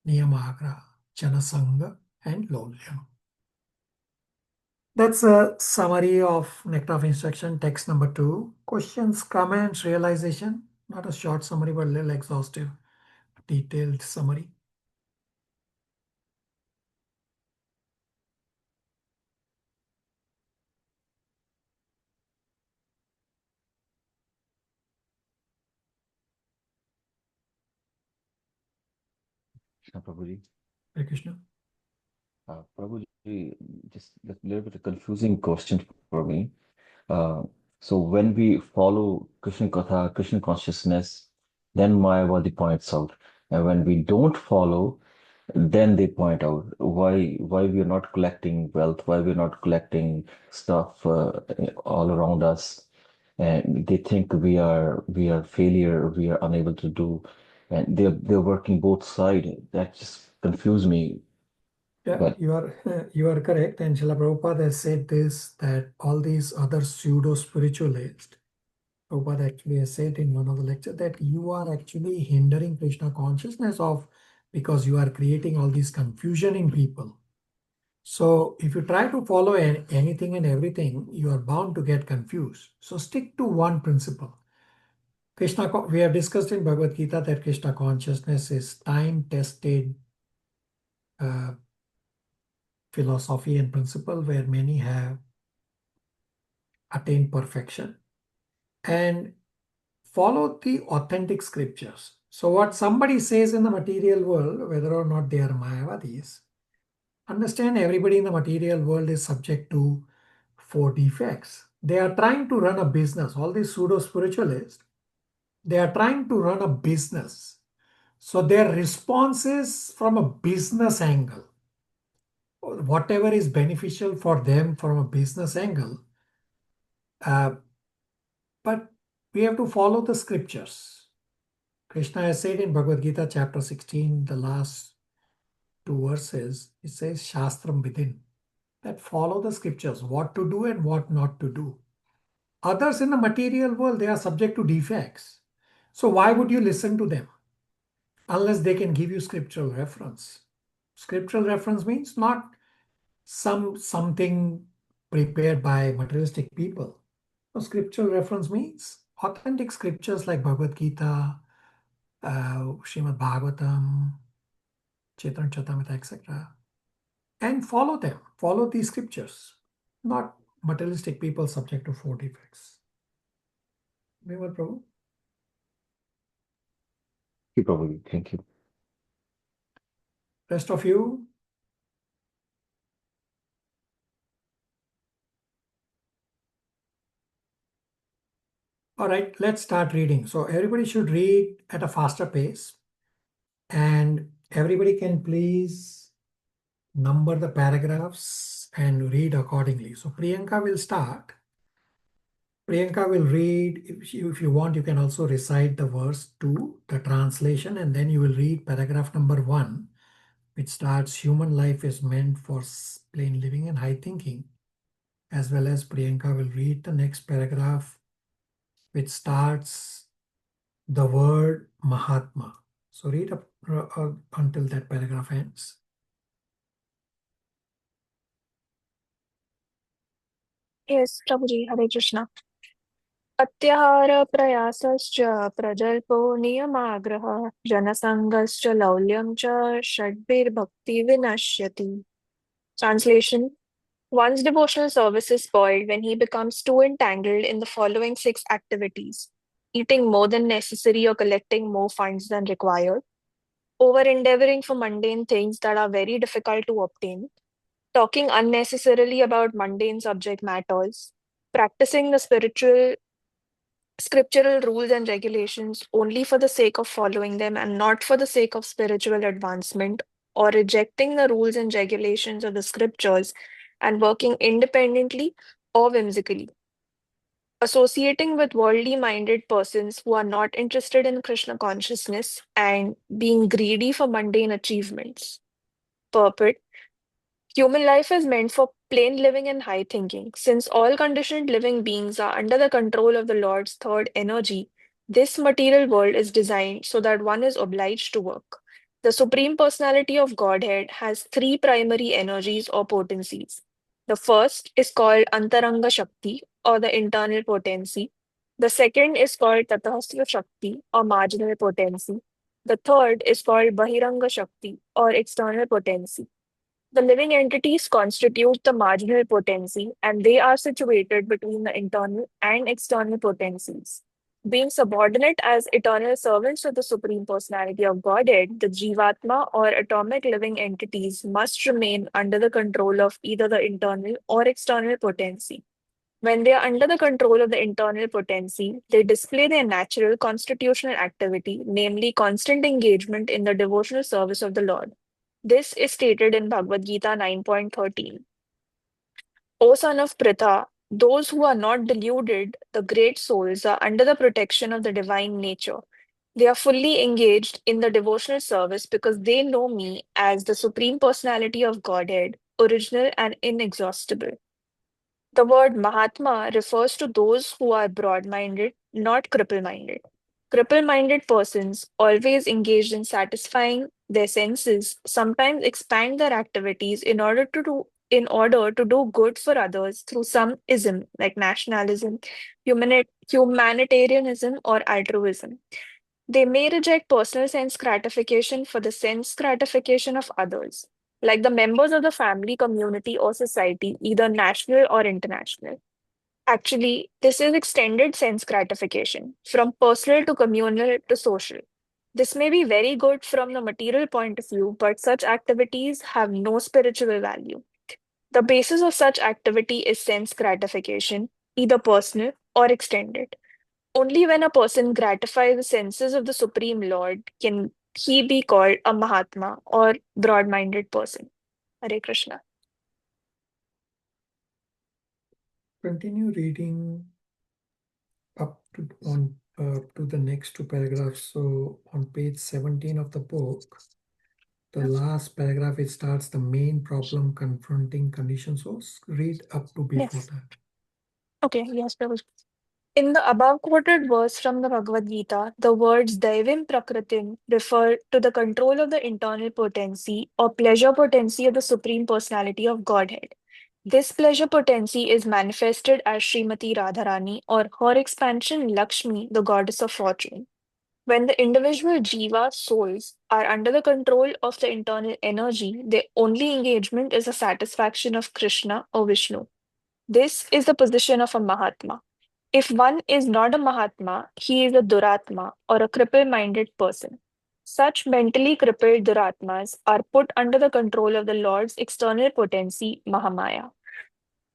Niyamagra, Janasanga, and Lolya. That's a summary of Nectar of Instruction, text number 2. Questions, comments, realization. Not a short summary, but a little exhaustive, detailed summary. Krishna Prabhuji. Hare Krishna. Prabhuji, just a little bit of confusing question for me. Uh, so when we follow Krishna Katha, Krishna consciousness, then Mayavadi points out. And when we don't follow, then they point out why we are not collecting wealth, why we're not collecting stuff all around us. And they think we are failure, we are unable to do, and they're working both sides. That just confused me. Yeah, But you are correct. And Srila Prabhupada has said this, that all these other pseudo-spiritualists, Prabhupada actually has said in one of the lectures that you are actually hindering Krishna consciousness of, because you are creating all this confusion in people. So if you try to follow anything and everything, you are bound to get confused. So stick to one principle. We have discussed in Bhagavad Gita that Krishna consciousness is time-tested philosophy and principle where many have attained perfection and follow the authentic scriptures. So what somebody says in the material world, whether or not they are Mayavadis, understand everybody in the material world is subject to 4 defects. They are trying to run a business. All these pseudo-spiritualists, they are trying to run a business. So their response is from a business angle. Whatever is beneficial for them from a business angle. But we have to follow the scriptures. Krishna has said in Bhagavad Gita chapter 16, the last two verses, it says Shastram within, that follow the scriptures, what to do and what not to do. Others in the material world, they are subject to defects. So why would you listen to them? Unless they can give you scriptural reference. Scriptural reference means not something prepared by materialistic people. So scriptural reference means authentic scriptures like Bhagavad Gita, Srimad Bhagavatam, Chaitanya Charitamrita, etc. And follow them. Follow these scriptures, not materialistic people subject to four defects. Vimal Prabhu. Probably. Thank you. Rest of you. All right, let's start reading. So everybody should read at a faster pace. And everybody can please number the paragraphs and read accordingly. So Priyanka will start. Priyanka will read. If you want, you can also recite the verse 2, the translation, and then you will read paragraph number 1, which starts, human life is meant for plain living and high thinking. As well as Priyanka will read the next paragraph, which starts the word Mahatma. So read up until that paragraph ends. Yes, Prabhuji, Hare Krishna. अत्याहार प्रयासश्च प्रजल्पो नियमाग्रहः जनसङ्गश्च लौल्यं च षड्भिर्भक्ति विनश्यति. Translation: One's devotional service is spoiled when he becomes too entangled in the following 6 activities: eating more than necessary or collecting more funds than required, over endeavoring for mundane things that are very difficult to obtain, talking unnecessarily about mundane subject matters, practicing the scriptural rules and regulations only for the sake of following them and not for the sake of spiritual advancement, or rejecting the rules and regulations of the scriptures and working independently or whimsically. Associating with worldly minded persons who are not interested in Krishna consciousness and being greedy for mundane achievements. Purport: Human life is meant for plain living and high thinking. Since all conditioned living beings are under the control of the Lord's third energy, this material world is designed so that one is obliged to work. The Supreme Personality of Godhead has 3 primary energies or potencies. The first is called Antaranga Shakti, or the internal potency. The second is called Tatastha Shakti, or marginal potency. The third is called Bahiranga Shakti, or external potency. The living entities constitute the marginal potency, and they are situated between the internal and external potencies. Being subordinate as eternal servants of the Supreme Personality of Godhead, the Jivatma or atomic living entities must remain under the control of either the internal or external potency. When they are under the control of the internal potency, they display their natural constitutional activity, namely constant engagement in the devotional service of the Lord. This is stated in Bhagavad Gita 9.13. O son of Pritha, those who are not deluded, the great souls, are under the protection of the divine nature. They are fully engaged in the devotional service because they know me as the Supreme Personality of Godhead, original and inexhaustible. The word Mahatma refers to those who are broad minded, not cripple minded. Cripple minded persons, always engaged in satisfying their senses, sometimes expand their activities in order to do good for others through some ism like nationalism, humanitarianism, or altruism. They may reject personal sense gratification for the sense gratification of others, like the members of the family, community, or society, either national or international. Actually, this is extended sense gratification, from personal to communal to social. This may be very good from the material point of view, but such activities have no spiritual value. The basis of such activity is sense gratification, either personal or extended. Only when a person gratifies the senses of the Supreme Lord can he be called a Mahatma or broad minded person. Hare Krishna. Continue reading up to on to the next two paragraphs. So on page 17 of the book, the last paragraph, it starts the main problem confronting conditions. So read up to before Yes. that. Okay, yes, Prabhu. In the above quoted verse from the Bhagavad Gita, the words Daivim Prakritim refer to the control of the internal potency or pleasure potency of the Supreme Personality of Godhead. This pleasure potency is manifested as Srimati Radharani or her expansion Lakshmi, the goddess of fortune. When the individual jiva souls are under the control of the internal energy, their only engagement is the satisfaction of Krishna or Vishnu. This is the position of a Mahatma. If one is not a Mahatma, he is a Duratma or a cripple minded person. Such mentally crippled Duratmas are put under the control of the Lord's external potency, Mahamaya.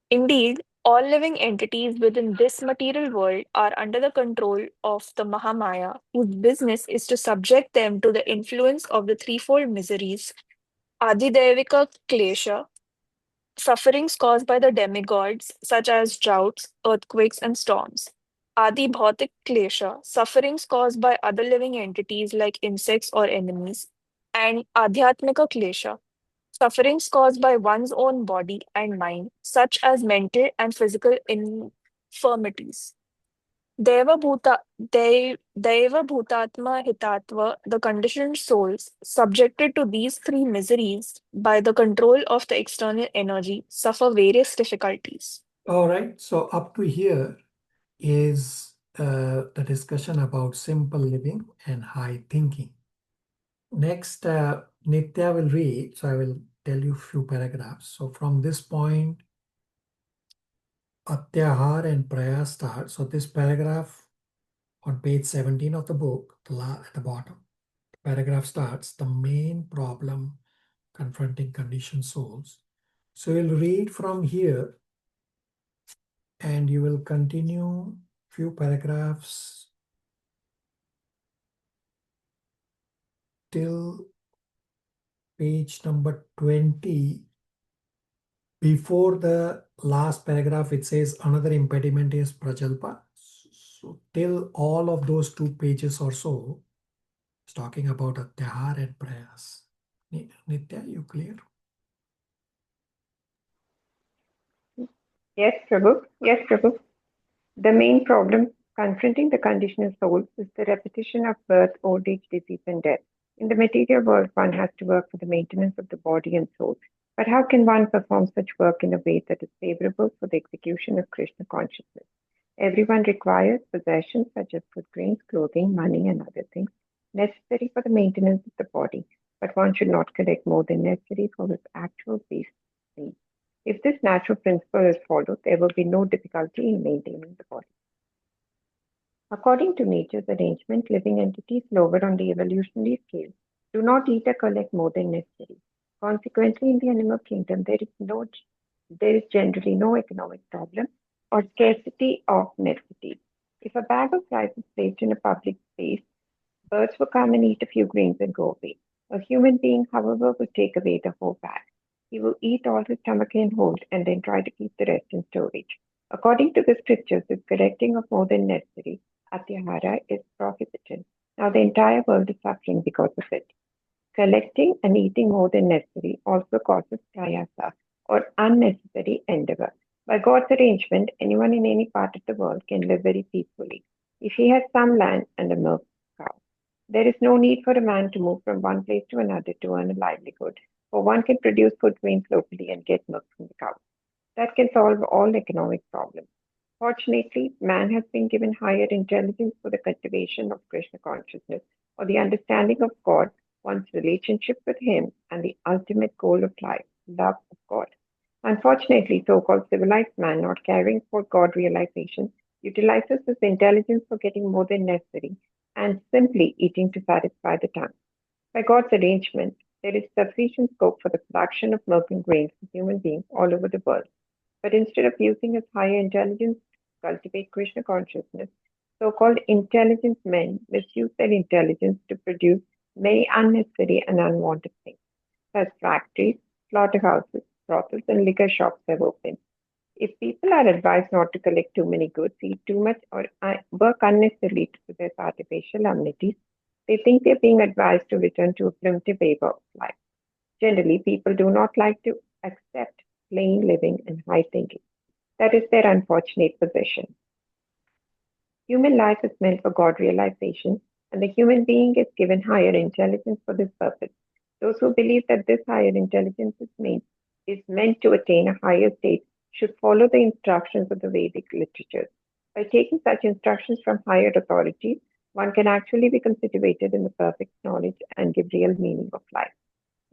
Indeed, all living entities within this material world are under the control of the Mahamaya, whose business is to subject them to the influence of the threefold miseries Adidevika Klesha, sufferings caused by the demigods, such as droughts, earthquakes, and storms. Adi Bhautik Klesha, sufferings caused by other living entities like insects or enemies. And Adhyatmika Klesha, sufferings caused by one's own body and mind, such as mental and physical infirmities. Deva Bhutatma Hitatva, the conditioned souls, subjected to these three miseries by the control of the external energy, suffer various difficulties. All right. So up to here is the discussion about simple living and high thinking. Next, Nitya will read. So I will tell you a few paragraphs. So from this point, Atyahar and Prayas start. So this paragraph on page 17 of the book, at the bottom, the paragraph starts, the main problem confronting conditioned souls. So you'll read from here and you will continue few paragraphs till page number 20. Before the last paragraph, it says another impediment is prajalpa. So till all of those 2 pages or so, it's talking about Atyahar and Prayas. Nitya, you clear? Yes, Prabhu. Yes, Prabhu. The main problem confronting the conditional souls is the repetition of birth, old age, disease, and death. In the material world, one has to work for the maintenance of the body and soul. But how can one perform such work in a way that is favorable for the execution of Krishna consciousness? Everyone requires possessions such as food grains, clothing, money, and other things necessary for the maintenance of the body, but one should not collect more than necessary for his actual basic needs. If this natural principle is followed, there will be no difficulty in maintaining the body. According to nature's arrangement, living entities lower on the evolutionary scale do not eat or collect more than necessary. Consequently, in the animal kingdom, there is generally no economic problem or scarcity of necessities. If a bag of rice is placed in a public space, birds will come and eat a few grains and go away. A human being, however, will take away the whole bag. He will eat all his stomach can hold and then try to keep the rest in storage. According to the scriptures, this collecting of more than necessary, atyahara, is prohibited. Now the entire world is suffering because of it. Collecting and eating more than necessary also causes prayasa, or unnecessary endeavor. By God's arrangement, anyone in any part of the world can live very peacefully. If he has some land and a milk cow, there is no need for a man to move from one place to another to earn a livelihood, for one can produce food grains locally and get milk from the cow. That can solve all economic problems. Fortunately, man has been given higher intelligence for the cultivation of Krishna consciousness or the understanding of God, one's relationship with Him, and the ultimate goal of life, love of God. Unfortunately, so called civilized man, not caring for God realization, utilizes his intelligence for getting more than necessary and simply eating to satisfy the tongue. By God's arrangement, there is sufficient scope for the production of milk and grains for human beings all over the world. But instead of using his higher intelligence to cultivate Krishna consciousness, so called intelligent men misuse their intelligence to produce many unnecessary and unwanted things. Thus, factories, slaughterhouses, brothels, and liquor shops have opened. If people are advised not to collect too many goods, eat too much, or work unnecessarily to possess artificial amenities, they think they're being advised to return to a primitive way of life. Generally, people do not like to accept plain living and high thinking. That is their unfortunate position. Human life is meant for God realization, and the human being is given higher intelligence for this purpose. Those who believe that this higher intelligence is meant to attain a higher state should follow the instructions of the Vedic literatures. By taking such instructions from higher authorities, one can actually become situated in the perfect knowledge and give real meaning of life.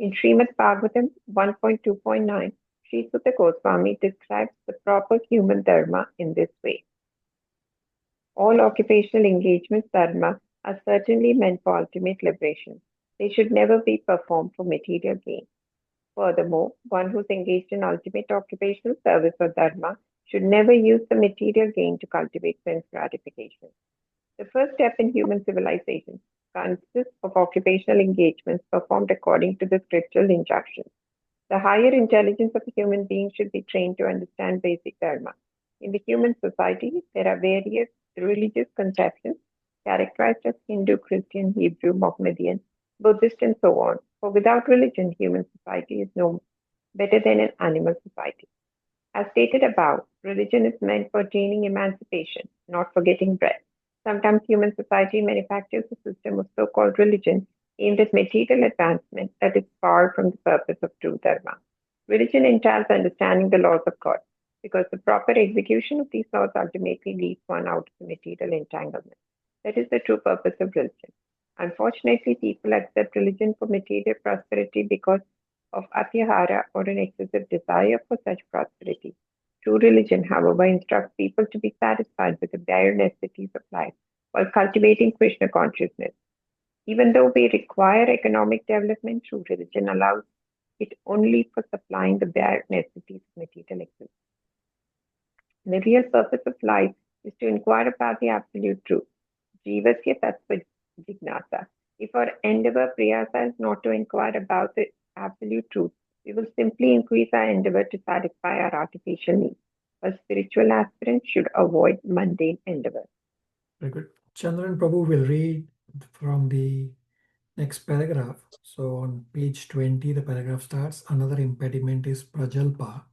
In Srimad Bhagavatam 1.2.9, Sri Sutta Goswami describes the proper human dharma in this way. All occupational engagements dharma are certainly meant for ultimate liberation. They should never be performed for material gain. Furthermore, one who's engaged in ultimate occupational service or dharma should never use the material gain to cultivate sense gratification. The first step in human civilization consists of occupational engagements performed according to the scriptural injunctions. The higher intelligence of a human being should be trained to understand basic dharma. In the human society, there are various religious conceptions characterized as Hindu, Christian, Hebrew, Mohammedan, Buddhist, and so on. For without religion, human society is no better than an animal society. As stated above, religion is meant for attaining emancipation, not for getting bread. Sometimes human society manufactures a system of so-called religion aimed at material advancement that is far from the purpose of true dharma. Religion entails understanding the laws of God, because the proper execution of these laws ultimately leads one out of the material entanglement. That is the true purpose of religion. Unfortunately, people accept religion for material prosperity because of atyahara or an excessive desire for such prosperity. True religion, however, instructs people to be satisfied with the bare necessities of life while cultivating Krishna consciousness. Even though we require economic development, true religion allows it only for supplying the bare necessities of material existence. The real purpose of life is to inquire about the absolute truth. Jivasya tattva jignasa. If our endeavor, priyasa, is not to inquire about the absolute truth, we will simply increase our endeavor to satisfy our artificial needs. A spiritual aspirant should avoid mundane endeavor. Very good. Chandran Prabhu will read from the next paragraph. So on page 20, the paragraph starts, another impediment is prajalpa.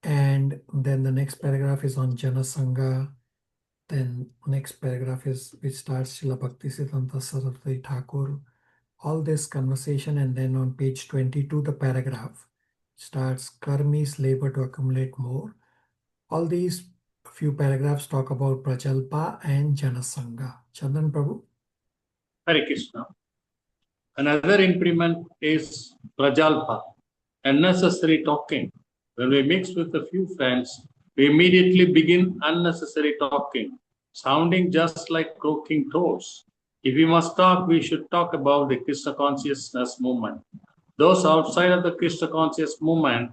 And then the next paragraph is on Janasangha. Then next paragraph is which starts Srila Bhaktisiddhanta Saraswati Thakur. All this conversation, and then on page 22, the paragraph starts Karmi's labor to accumulate more. All these few paragraphs talk about Prajalpa and Janasangha. Chandan Prabhu. Hare Krishna. Another impediment is prajalpa, unnecessary talking. When we mix with a few friends, we immediately begin unnecessary talking, sounding just like croaking toads. If we must talk, we should talk about the Krishna consciousness movement. Those outside of the Krishna conscious movement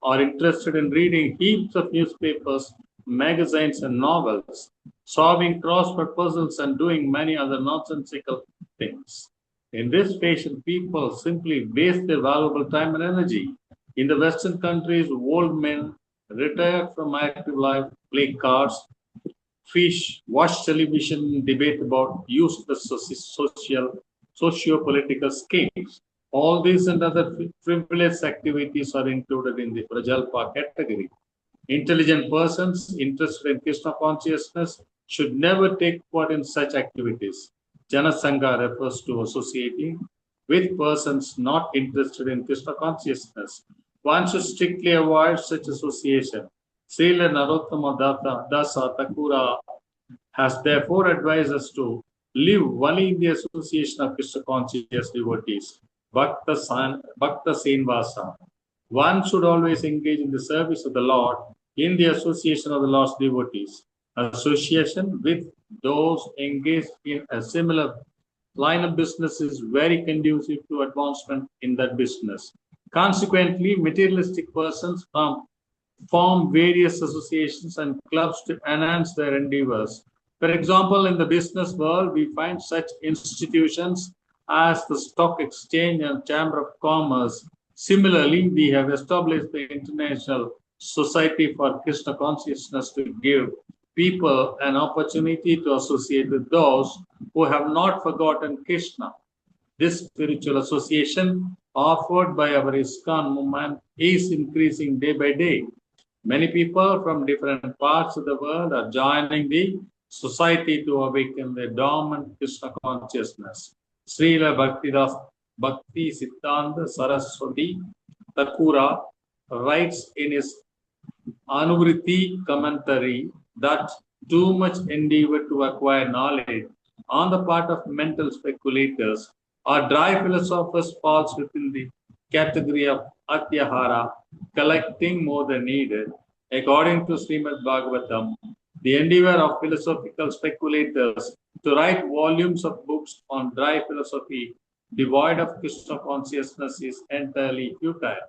are interested in reading heaps of newspapers, magazines, and novels, solving crossword puzzles, and doing many other nonsensical things. In this fashion, people simply waste their valuable time and energy. In the Western countries, old men retired from active life play cards, fish, watch television, debate about useless socio-political schemes. All these and other frivolous activities are included in the Prajalpa category. Intelligent persons interested in Krishna consciousness should never take part in such activities. Janasangha refers to associating with persons not interested in Krishna consciousness. One should strictly avoid such association. Srila Narottama Dasa Thakura has therefore advised us to live only in the association of Krishna conscious devotees, Bhakta Senvasa. One should always engage in the service of the Lord in the association of the Lord's devotees. Association with those engaged in a similar line of business is very conducive to advancement in that business. Consequently, materialistic persons form various associations and clubs to enhance their endeavors. For example, in the business world, we find such institutions as the Stock Exchange and Chamber of Commerce. Similarly, we have established the International Society for Krishna Consciousness to give people an opportunity to associate with those who have not forgotten Krishna. This spiritual association offered by our ISKCON movement is increasing day by day. Many people from different parts of the world are joining the society to awaken their dormant Krishna consciousness. Srila Bhakti Siddhanta Saraswati Thakura writes in his Anuvriti commentary that too much endeavor to acquire knowledge on the part of mental speculators or dry philosophers falls within the category of atyahara, collecting more than needed. According to Srimad Bhagavatam, the endeavor of philosophical speculators to write volumes of books on dry philosophy devoid of Krishna consciousness is entirely futile.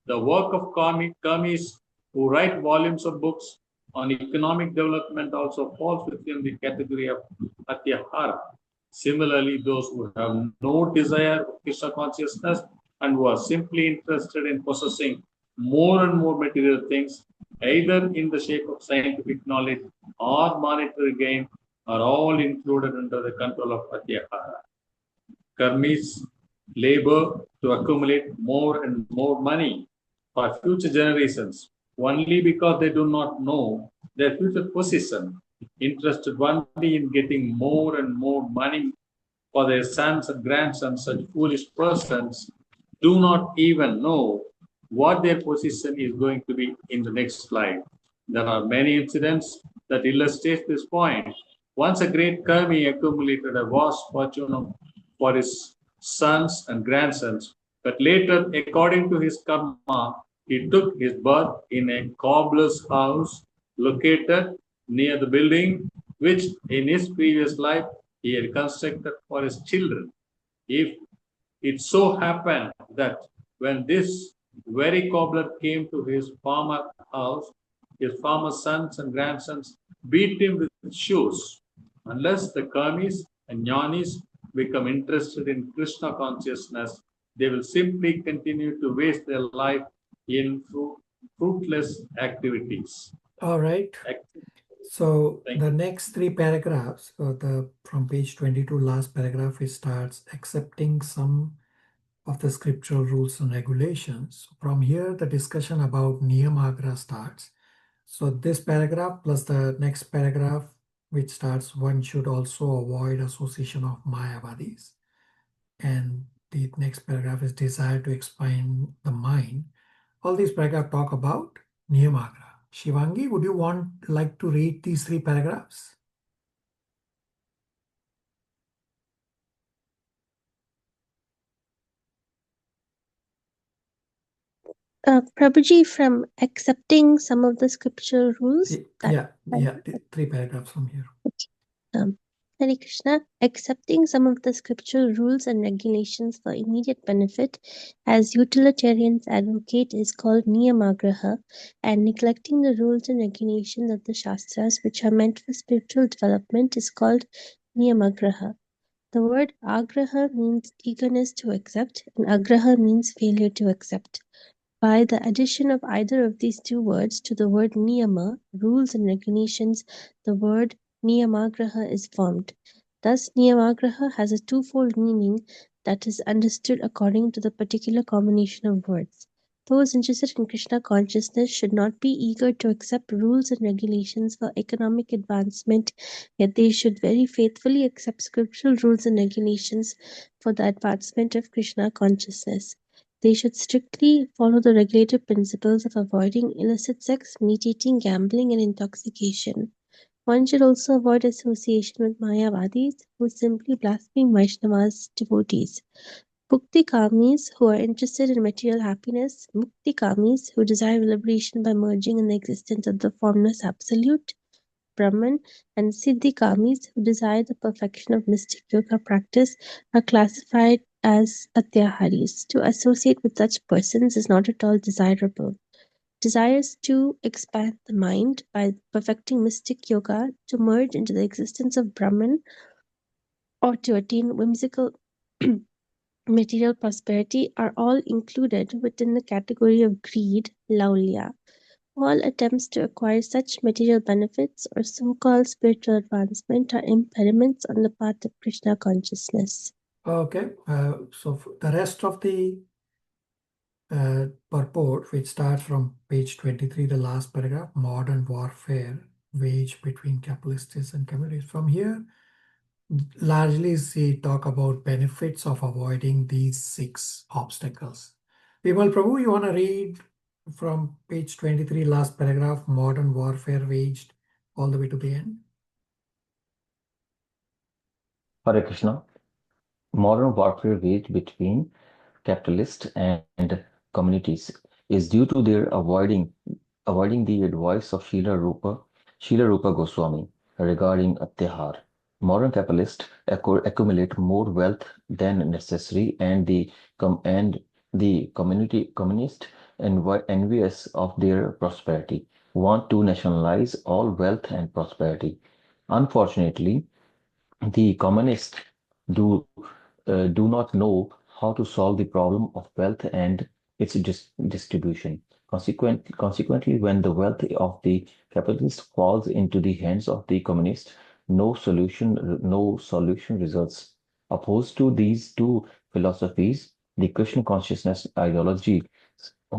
The work of karmis who write volumes of books on economic development also falls within the category of atyahara. Similarly, those who have no desire for Krishna consciousness and who are simply interested in possessing more and more material things, either in the shape of scientific knowledge or monetary gain, are all included under the control of atyahara. Karmis labor to accumulate more and more money for future generations only because they do not know their future position, interested only in getting more and more money for their sons and grandsons. Such foolish persons do not even know what their position is going to be in the next life. There are many incidents that illustrate this point. Once a great Karmi accumulated a vast fortune for his sons and grandsons, but later, according to his karma, he took his birth in a cobbler's house located near the building which in his previous life he had constructed for his children. If it so happened that when this very cobbler came to his farmer house, his farmer sons and grandsons beat him with shoes. Unless the karmis and jnanis become interested in Krishna consciousness, they will simply continue to waste their life in fruitless activities. All right. So the next three paragraphs, from page 22, last paragraph, it starts accepting some of the scriptural rules and regulations. From here, the discussion about Niyamagra starts. So this paragraph plus the next paragraph, which starts, one should also avoid association of Mayavadis. And the next paragraph is desire to expand the mind. All these paragraphs talk about Niyamagra. Shivangi, would you like to read these three paragraphs? Prabhuji, from accepting some of the scriptural rules. Three paragraphs from here. Hare Krishna, accepting some of the scriptural rules and regulations for immediate benefit, as utilitarians advocate, is called niyamagraha, and neglecting the rules and regulations of the Shastras, which are meant for spiritual development, is called niyamagraha. The word agraha means eagerness to accept, and agraha means failure to accept. By the addition of either of these two words to the word niyama, rules and regulations, the word niyamagraha is formed. Thus, niyamagraha has a twofold meaning that is understood according to the particular combination of words. Those interested in Krishna consciousness should not be eager to accept rules and regulations for economic advancement, yet they should very faithfully accept scriptural rules and regulations for the advancement of Krishna consciousness. They should strictly follow the regulative principles of avoiding illicit sex, meat eating, gambling, and intoxication. One should also avoid association with Mayavadis, who simply blaspheme Vaishnavas' devotees. Bhukti Kamis, who are interested in material happiness, Mukti Kamis, who desire liberation by merging in the existence of the formless absolute, Brahman, and Siddhi Kamis, who desire the perfection of mystic yoga practice, are classified as atyaharis. To associate with such persons is not at all desirable. Desires to expand the mind by perfecting mystic yoga, to merge into the existence of Brahman, or to attain whimsical material prosperity are all included within the category of greed, laulya. All attempts to acquire such material benefits or so-called spiritual advancement are impediments on the path of Krishna consciousness. Okay, so the rest of the purport, which starts from page 23, the last paragraph, modern warfare waged between capitalists and communists. From here, largely they talk about benefits of avoiding these 6 obstacles. Vimal Prabhu, you want to read from page 23, last paragraph, modern warfare waged, all the way to the end? Hare Krishna. Modern warfare waged between capitalists and communities is due to their avoiding the advice of Srila Rupa Goswami regarding Atyahar. Modern capitalists accumulate more wealth than necessary, and the communist envious of their prosperity want to nationalize all wealth and prosperity. Unfortunately, the communists do do not know how to solve the problem of wealth and its distribution. Consequently, when the wealth of the capitalist falls into the hands of the communist, no solution results. Opposed to these two philosophies, the Krishna consciousness ideology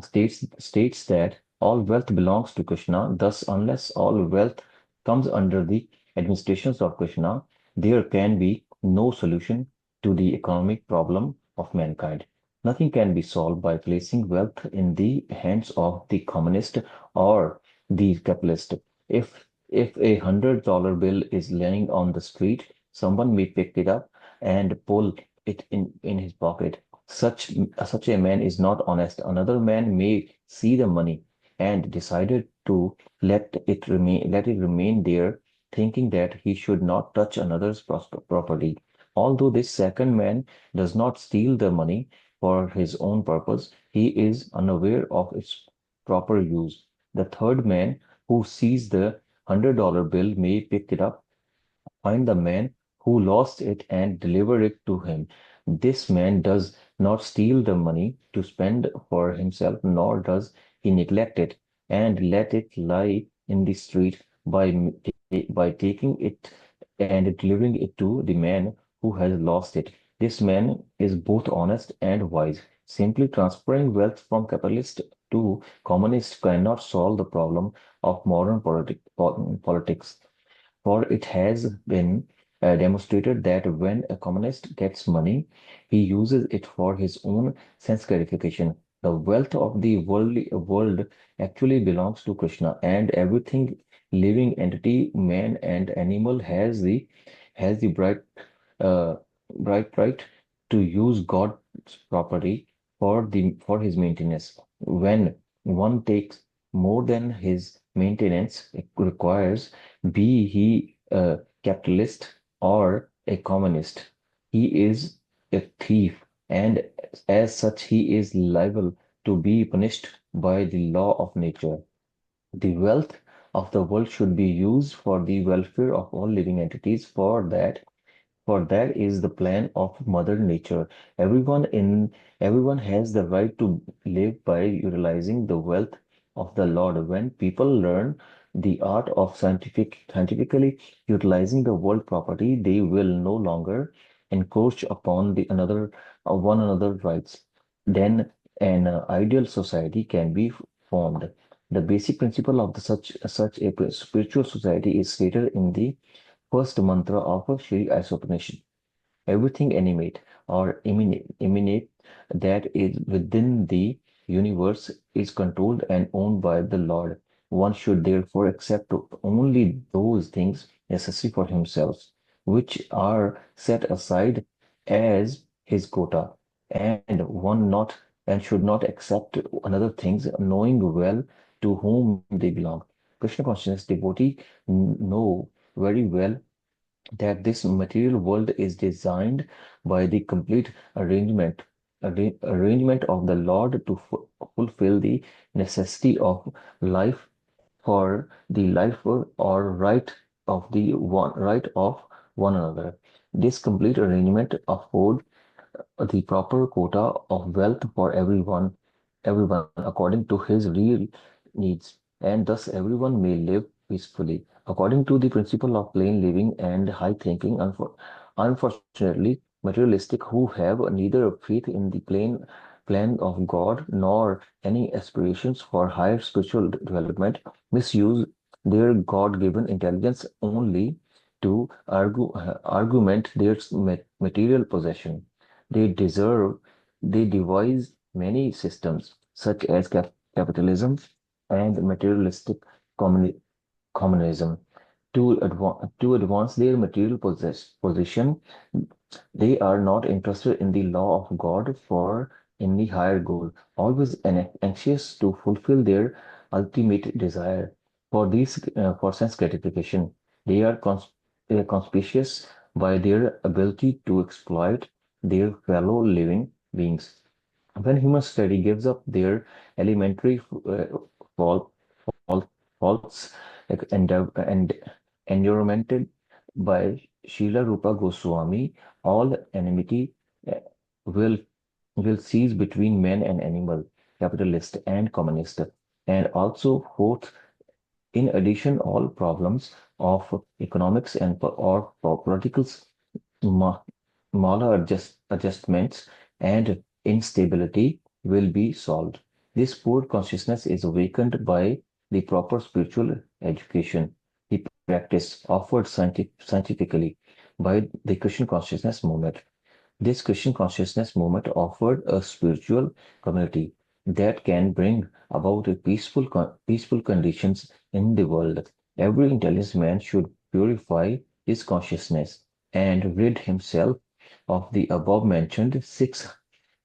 states that all wealth belongs to Krishna. Thus, unless all wealth comes under the administrations of Krishna, there can be no solution to the economic problem of mankind. Nothing can be solved by placing wealth in the hands of the communist or the capitalist. If $100 bill is laying on the street, someone may pick it up and pull it in his pocket. Such a man is not honest. Another man may see the money and decided to let it remain there, thinking that he should not touch another's property. Although this second man does not steal the money for his own purpose, he is unaware of its proper use. The third man who sees the $100 bill may pick it up, find the man who lost it, and deliver it to him. This man does not steal the money to spend for himself, nor does he neglect it and let it lie in the street by taking it and delivering it to the man who has lost it. This man is both honest and wise. Simply transferring wealth from capitalist to communist cannot solve the problem of modern politics, for it has been demonstrated that when a communist gets money, he uses it for his own sense gratification. The wealth of the world actually belongs to Krishna, and everything living entity, man and animal, has the uh, bright right to use God's property for his maintenance. When one takes more than his maintenance requires, be he a capitalist or a communist, he is a thief, and as such, he is liable to be punished by the law of nature. The wealth of the world should be used for the welfare of all living entities. For that is the plan of Mother Nature. Everyone has the right to live by utilizing the wealth of the Lord. When people learn the art of scientifically utilizing the world property, they will no longer encroach upon the another one another rights. Then an ideal society can be formed. The basic principle of such a spiritual society is stated in the first mantra of Shri Isopanishad. Everything animate or emanate that is within the universe is controlled and owned by the Lord. One should therefore accept only those things necessary for himself, which are set aside as his quota, and one not and should not accept another things, knowing well to whom they belong. Krishna consciousness devotee know very well that this material world is designed by the complete arrangement of the Lord to fulfill the necessity of life for the life or right of one another. This complete arrangement afford the proper quota of wealth for everyone according to his real needs. and thus everyone may live peacefully. According to the principle of plain living and high thinking, unfortunately, materialistic who have neither faith in the plan of God nor any aspirations for higher spiritual development misuse their God-given intelligence only to argument their material possession. They devise many systems such as capitalism and materialistic communi- communism to advance their material position. They are not interested in the law of God for any higher goal, always anxious to fulfill their ultimate desire for sense gratification. They are conspicuous by their ability to exploit their fellow living beings. When human study gives up their elementary fault, faults and environmented by Srila Rupa Goswami, all enmity uh, will will cease between man and animal, capitalist and communist, and also fourth, in addition, all problems of economics or political ma- smaller adjustments and instability will be solved. This poor consciousness is awakened by the proper spiritual education, the practice offered scientifically by the Christian consciousness movement. This Christian consciousness movement offered a spiritual community that can bring about a peaceful conditions in the world. Every intelligent man should purify his consciousness and rid himself of the above mentioned six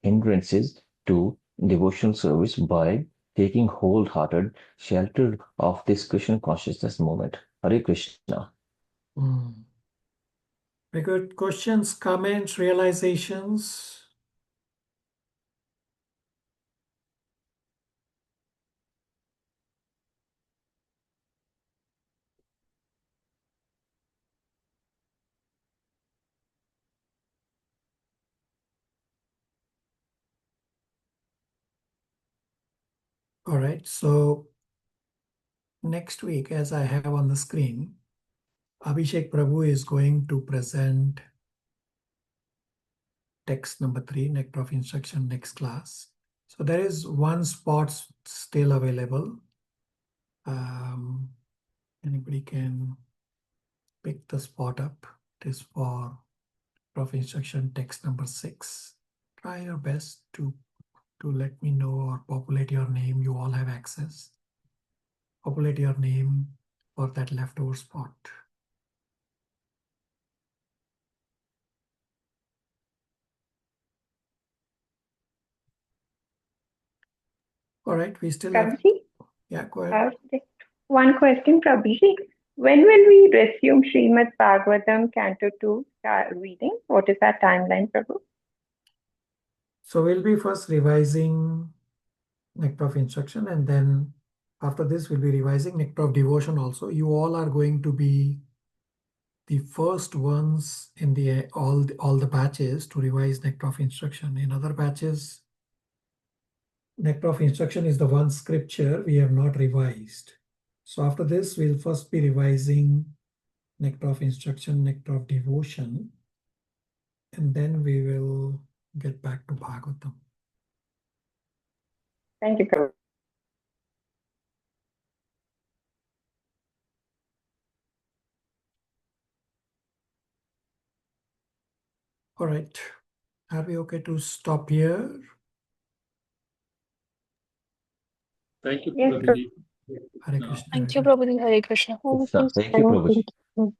hindrances to devotional service by taking wholehearted shelter of this Christian consciousness movement. Hare Krishna. Hmm. Very good. Questions, comments, realizations? All right. So next week, as I have on the screen, Abhishek Prabhu is going to present text number 3, Nectar of Instruction, next class. So there is one spot still available. Anybody can pick the spot up. It is for Nectar of Instruction, text number 6. Try your best to let me know or populate your name. You all have access. Populate your name for that leftover spot. All right, we still have. Prabhuji, Yeah, go ahead. just one question, Prabhuji. When will we resume Srimad Bhagavatam Canto 2 reading? What is our timeline, Prabhu? So we'll be first revising Nectar of Instruction, and then after this we'll be revising Nectar of Devotion also. You all are going to be the first ones in all the batches to revise Nectar of Instruction. In other batches, Nectar of Instruction is the one scripture we have not revised. So after this, we'll first be revising Nectar of Instruction, Nectar of Devotion, and then we will get back to Bhagavatam. Thank you, Prabhu. All right. Are we okay to stop here? Thank you, Yes, Prabhuji. Hare Krishna. Thank you, Prabhuji. Hare Krishna. Hare Thank you, Krishna. Prabhuji. Thank you.